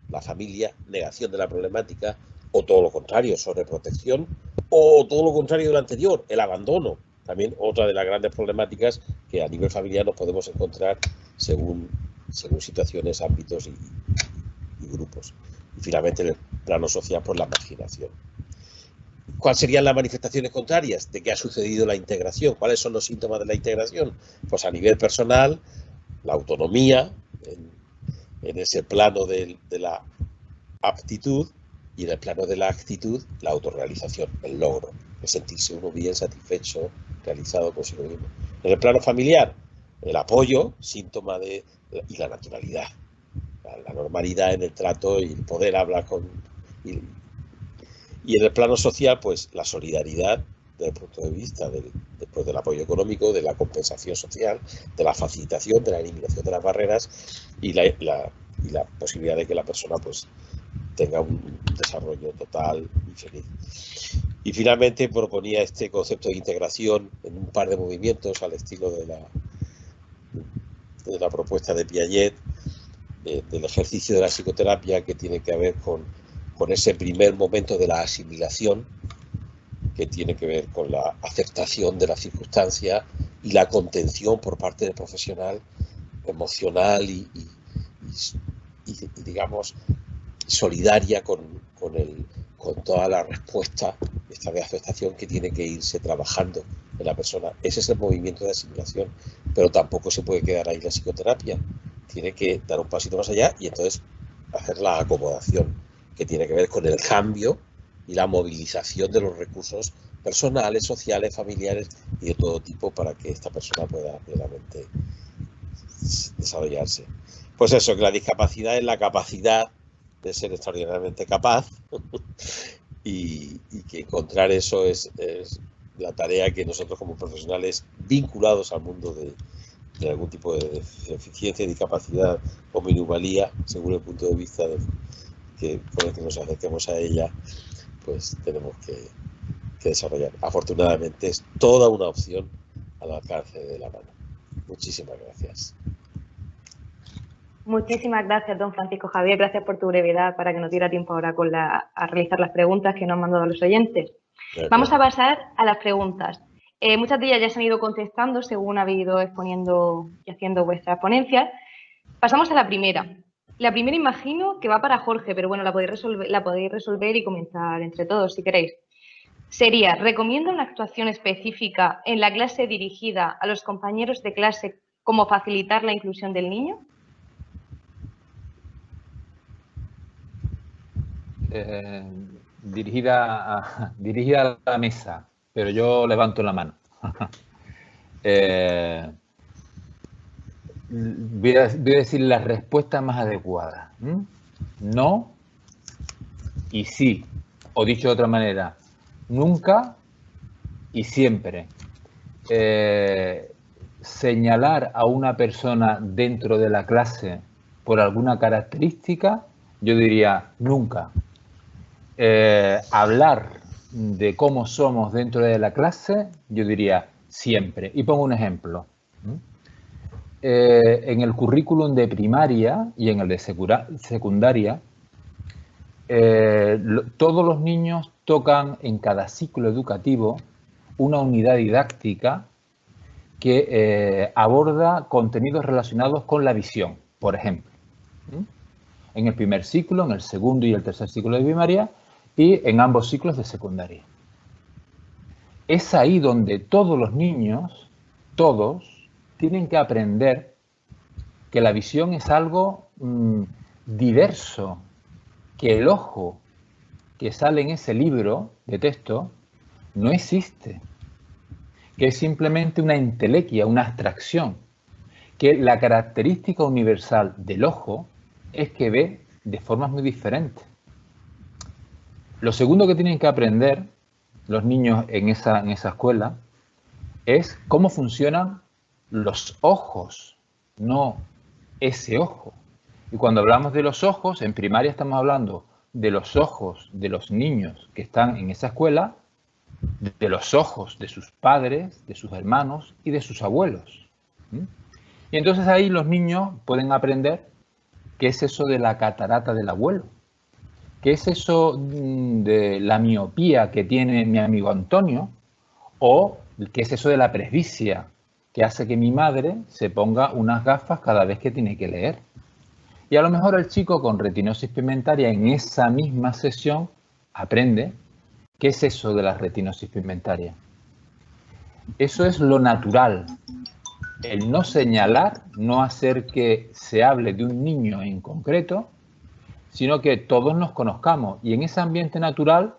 la familia, negación de la problemática, o todo lo contrario, sobreprotección, o todo lo contrario de lo anterior, el abandono. También otra de las grandes problemáticas que a nivel familiar nos podemos encontrar según situaciones, ámbitos y grupos. Y finalmente en el plano social, pues la marginación. ¿Cuáles serían las manifestaciones contrarias de que ha sucedido la integración? ¿Cuáles son los síntomas de la integración? Pues a nivel personal, la autonomía, en ese plano de la aptitud, y en el plano de la actitud, la autorrealización, el logro, el sentirse uno bien satisfecho, realizado consigo mismo. En el plano familiar, el apoyo, síntoma y la naturalidad, la normalidad en el trato y el poder hablar y en el plano social, pues la solidaridad desde el punto de vista después del apoyo económico, de la compensación social, de la facilitación, de la eliminación de las barreras y la posibilidad de que la persona pues tenga un desarrollo total y feliz. Y finalmente proponía este concepto de integración en un par de movimientos al estilo de la propuesta de Piaget, del ejercicio de la psicoterapia, que tiene que ver con ese primer momento de la asimilación, que tiene que ver con la aceptación de la circunstancia y la contención por parte del profesional emocional y digamos, solidaria con toda la respuesta, esta de aceptación que tiene que irse trabajando en la persona. Ese es el movimiento de asimilación, pero tampoco se puede quedar ahí la psicoterapia. Tiene que dar un pasito más allá y entonces hacer la acomodación, que tiene que ver con el cambio y la movilización de los recursos personales, sociales, familiares y de todo tipo para que esta persona pueda plenamente desarrollarse. Pues eso, que la discapacidad es la capacidad de ser extraordinariamente capaz y que encontrar eso es la tarea que nosotros como profesionales vinculados al mundo de algún tipo de deficiencia, discapacidad o minusvalía, según el punto de vista con el que nos acerquemos a ella, pues tenemos que desarrollar. Afortunadamente es toda una opción al alcance de la mano. Muchísimas gracias. Muchísimas gracias, don Francisco Javier. Gracias por tu brevedad para que nos diera tiempo ahora a realizar las preguntas que nos han mandado los oyentes. Vamos a pasar a las preguntas. Muchas de ellas ya se han ido contestando según habéis ido exponiendo y haciendo vuestras ponencias. Pasamos a la primera. La primera imagino que va para Jorge, pero bueno, la podéis resolver y comentar entre todos si queréis. Sería, ¿recomienda una actuación específica en la clase dirigida a los compañeros de clase como facilitar la inclusión del niño? Dirigida a la mesa, pero yo levanto la mano. Voy a decir la respuesta más adecuada. No y sí. O dicho de otra manera, nunca y siempre. Señalar a una persona dentro de la clase por alguna característica, yo diría nunca. Hablar de cómo somos dentro de la clase, yo diría siempre. Y pongo un ejemplo. En el currículum de primaria y en el de secundaria, todos los niños tocan en cada ciclo educativo una unidad didáctica que aborda contenidos relacionados con la visión, por ejemplo. En el primer ciclo, en el segundo y el tercer ciclo de primaria y en ambos ciclos de secundaria. Es ahí donde todos los niños, todos, tienen que aprender que la visión es algo diverso, que el ojo que sale en ese libro de texto no existe, que es simplemente una entelequia, una abstracción, que la característica universal del ojo es que ve de formas muy diferentes. Lo segundo que tienen que aprender los niños en esa escuela es cómo funcionan los ojos, no ese ojo. Y cuando hablamos de los ojos, en primaria estamos hablando de los ojos de los niños que están en esa escuela, de los ojos de sus padres, de sus hermanos y de sus abuelos. Y entonces ahí los niños pueden aprender qué es eso de la catarata del abuelo, qué es eso de la miopía que tiene mi amigo Antonio, o qué es eso de la presbicia que hace que mi madre se ponga unas gafas cada vez que tiene que leer. Y a lo mejor el chico con retinosis pigmentaria en esa misma sesión aprende qué es eso de la retinosis pigmentaria. Eso es lo natural. El no señalar, no hacer que se hable de un niño en concreto, sino que todos nos conozcamos. Y en ese ambiente natural,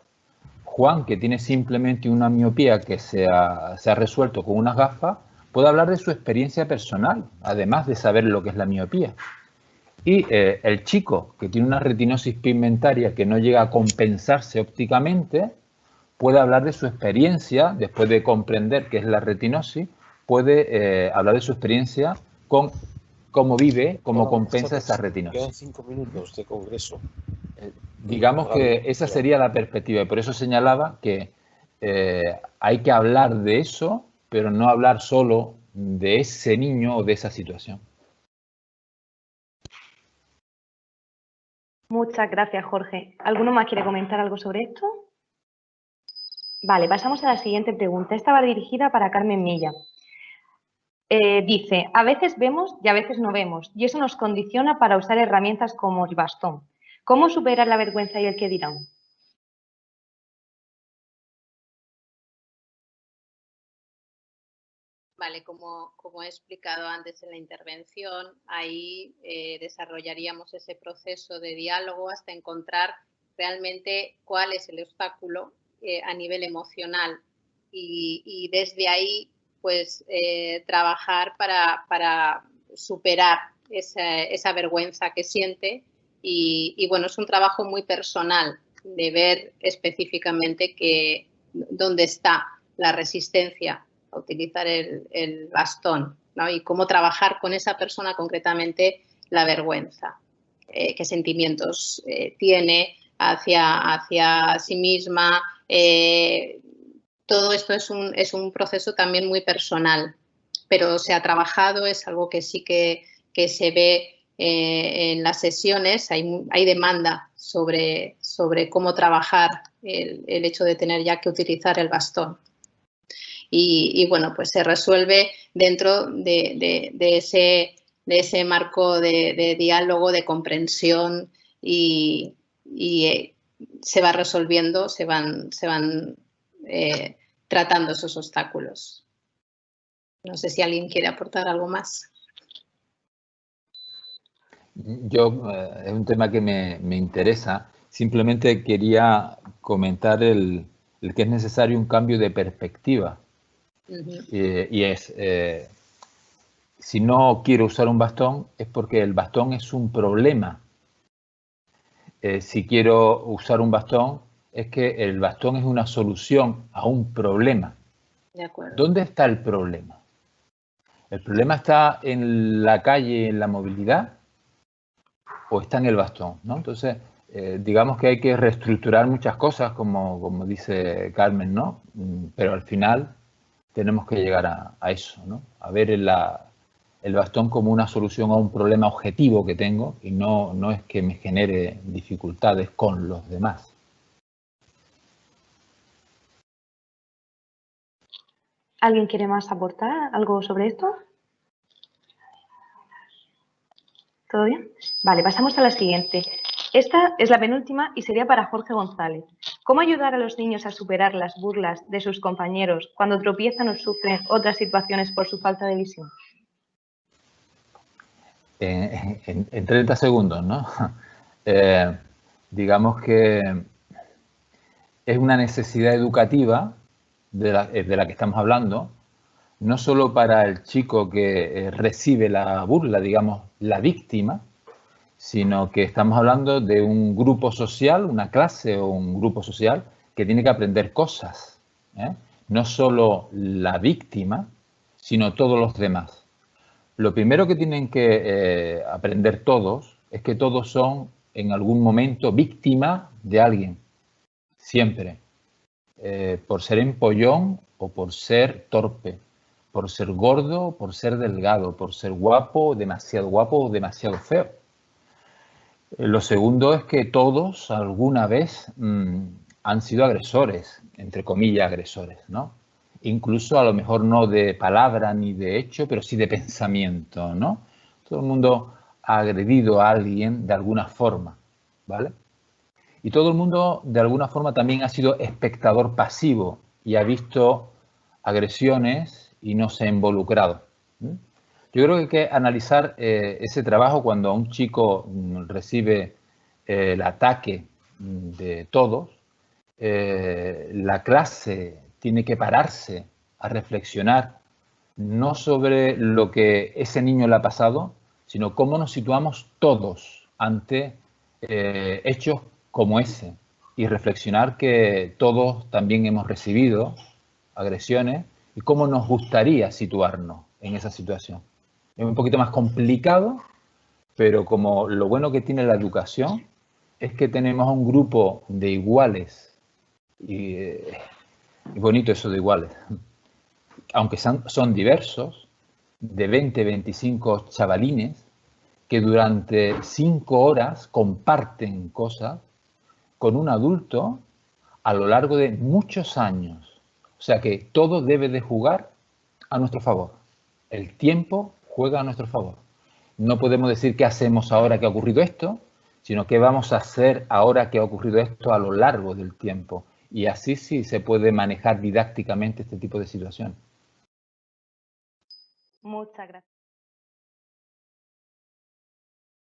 Juan, que tiene simplemente una miopía que se ha resuelto con unas gafas, puede hablar de su experiencia personal, además de saber lo que es la miopía. Y el chico que tiene una retinosis pigmentaria que no llega a compensarse ópticamente, puede hablar de su experiencia, después de comprender qué es la retinosis, puede hablar de su experiencia con cómo vive, cómo compensa esa retinosis. Quedan 5 minutos de congreso. Digamos que esa sería la perspectiva y por eso señalaba que hay que hablar de eso, pero no hablar solo de ese niño o de esa situación. Muchas gracias, Jorge. ¿Alguno más quiere comentar algo sobre esto? Vale, pasamos a la siguiente pregunta. Esta va dirigida para Carmen Milla. Dice, a veces vemos y a veces no vemos, y eso nos condiciona para usar herramientas como el bastón. ¿Cómo superar la vergüenza y el qué dirán? Vale, como he explicado antes en la intervención, ahí desarrollaríamos ese proceso de diálogo hasta encontrar realmente cuál es el obstáculo a nivel emocional y desde ahí pues trabajar para superar esa vergüenza que siente y bueno, es un trabajo muy personal de ver específicamente dónde está la resistencia a utilizar el bastón, ¿no? Y cómo trabajar con esa persona concretamente la vergüenza, qué sentimientos tiene hacia sí misma. Todo esto es un proceso también muy personal, pero se ha trabajado, es algo que sí que se ve en las sesiones, hay demanda sobre cómo trabajar el hecho de tener ya que utilizar el bastón. Y bueno, pues se resuelve dentro de ese marco de diálogo, de comprensión y se va resolviendo, se van tratando esos obstáculos. No sé si alguien quiere aportar algo más. Yo, es un tema que me interesa. Simplemente quería comentar el que es necesario un cambio de perspectiva. Y es, si no quiero usar un bastón es porque el bastón es un problema. Si quiero usar un bastón es que el bastón es una solución a un problema. De acuerdo. ¿Dónde está el problema? ¿El problema está en la calle, en la movilidad, o está en el bastón, ¿no? Entonces, digamos que hay que reestructurar muchas cosas, como dice Carmen, ¿no? Pero al final tenemos que llegar a eso, ¿no? A ver el bastón como una solución a un problema objetivo que tengo y no es que me genere dificultades con los demás. ¿Alguien quiere más aportar algo sobre esto? ¿Todo bien? Vale, pasamos a la siguiente. Esta es la penúltima y sería para Jorge González. ¿Cómo ayudar a los niños a superar las burlas de sus compañeros cuando tropiezan o sufren otras situaciones por su falta de visión? En 30 segundos, ¿no? Digamos que es una necesidad educativa de la que estamos hablando, no solo para el chico que recibe la burla, digamos, la víctima, sino que estamos hablando de un grupo social, una clase o un grupo social que tiene que aprender cosas, ¿eh? No solo la víctima, sino todos los demás. Lo primero que tienen que aprender todos es que todos son en algún momento víctimas de alguien, siempre, por ser empollón o por ser torpe, por ser gordo, por ser delgado, por ser guapo o demasiado feo. Lo segundo es que todos alguna vez han sido agresores, entre comillas agresores, ¿no? Incluso a lo mejor no de palabra ni de hecho, pero sí de pensamiento, ¿no? Todo el mundo ha agredido a alguien de alguna forma, ¿vale? Y todo el mundo de alguna forma también ha sido espectador pasivo y ha visto agresiones y no se ha involucrado. Yo creo que hay que analizar ese trabajo cuando un chico recibe el ataque de todos. La clase tiene que pararse a reflexionar no sobre lo que ese niño le ha pasado, sino cómo nos situamos todos ante hechos como ese y reflexionar que todos también hemos recibido agresiones y cómo nos gustaría situarnos en esa situación. Es un poquito más complicado, pero como lo bueno que tiene la educación es que tenemos un grupo de iguales y bonito eso de iguales, aunque son diversos, de 20, 25 chavalines que durante 5 horas comparten cosas con un adulto a lo largo de muchos años. O sea que todo debe de jugar a nuestro favor. El tiempo juega a nuestro favor. No podemos decir qué hacemos ahora que ha ocurrido esto, sino qué vamos a hacer ahora que ha ocurrido esto a lo largo del tiempo. Y así sí se puede manejar didácticamente este tipo de situaciones. Muchas gracias.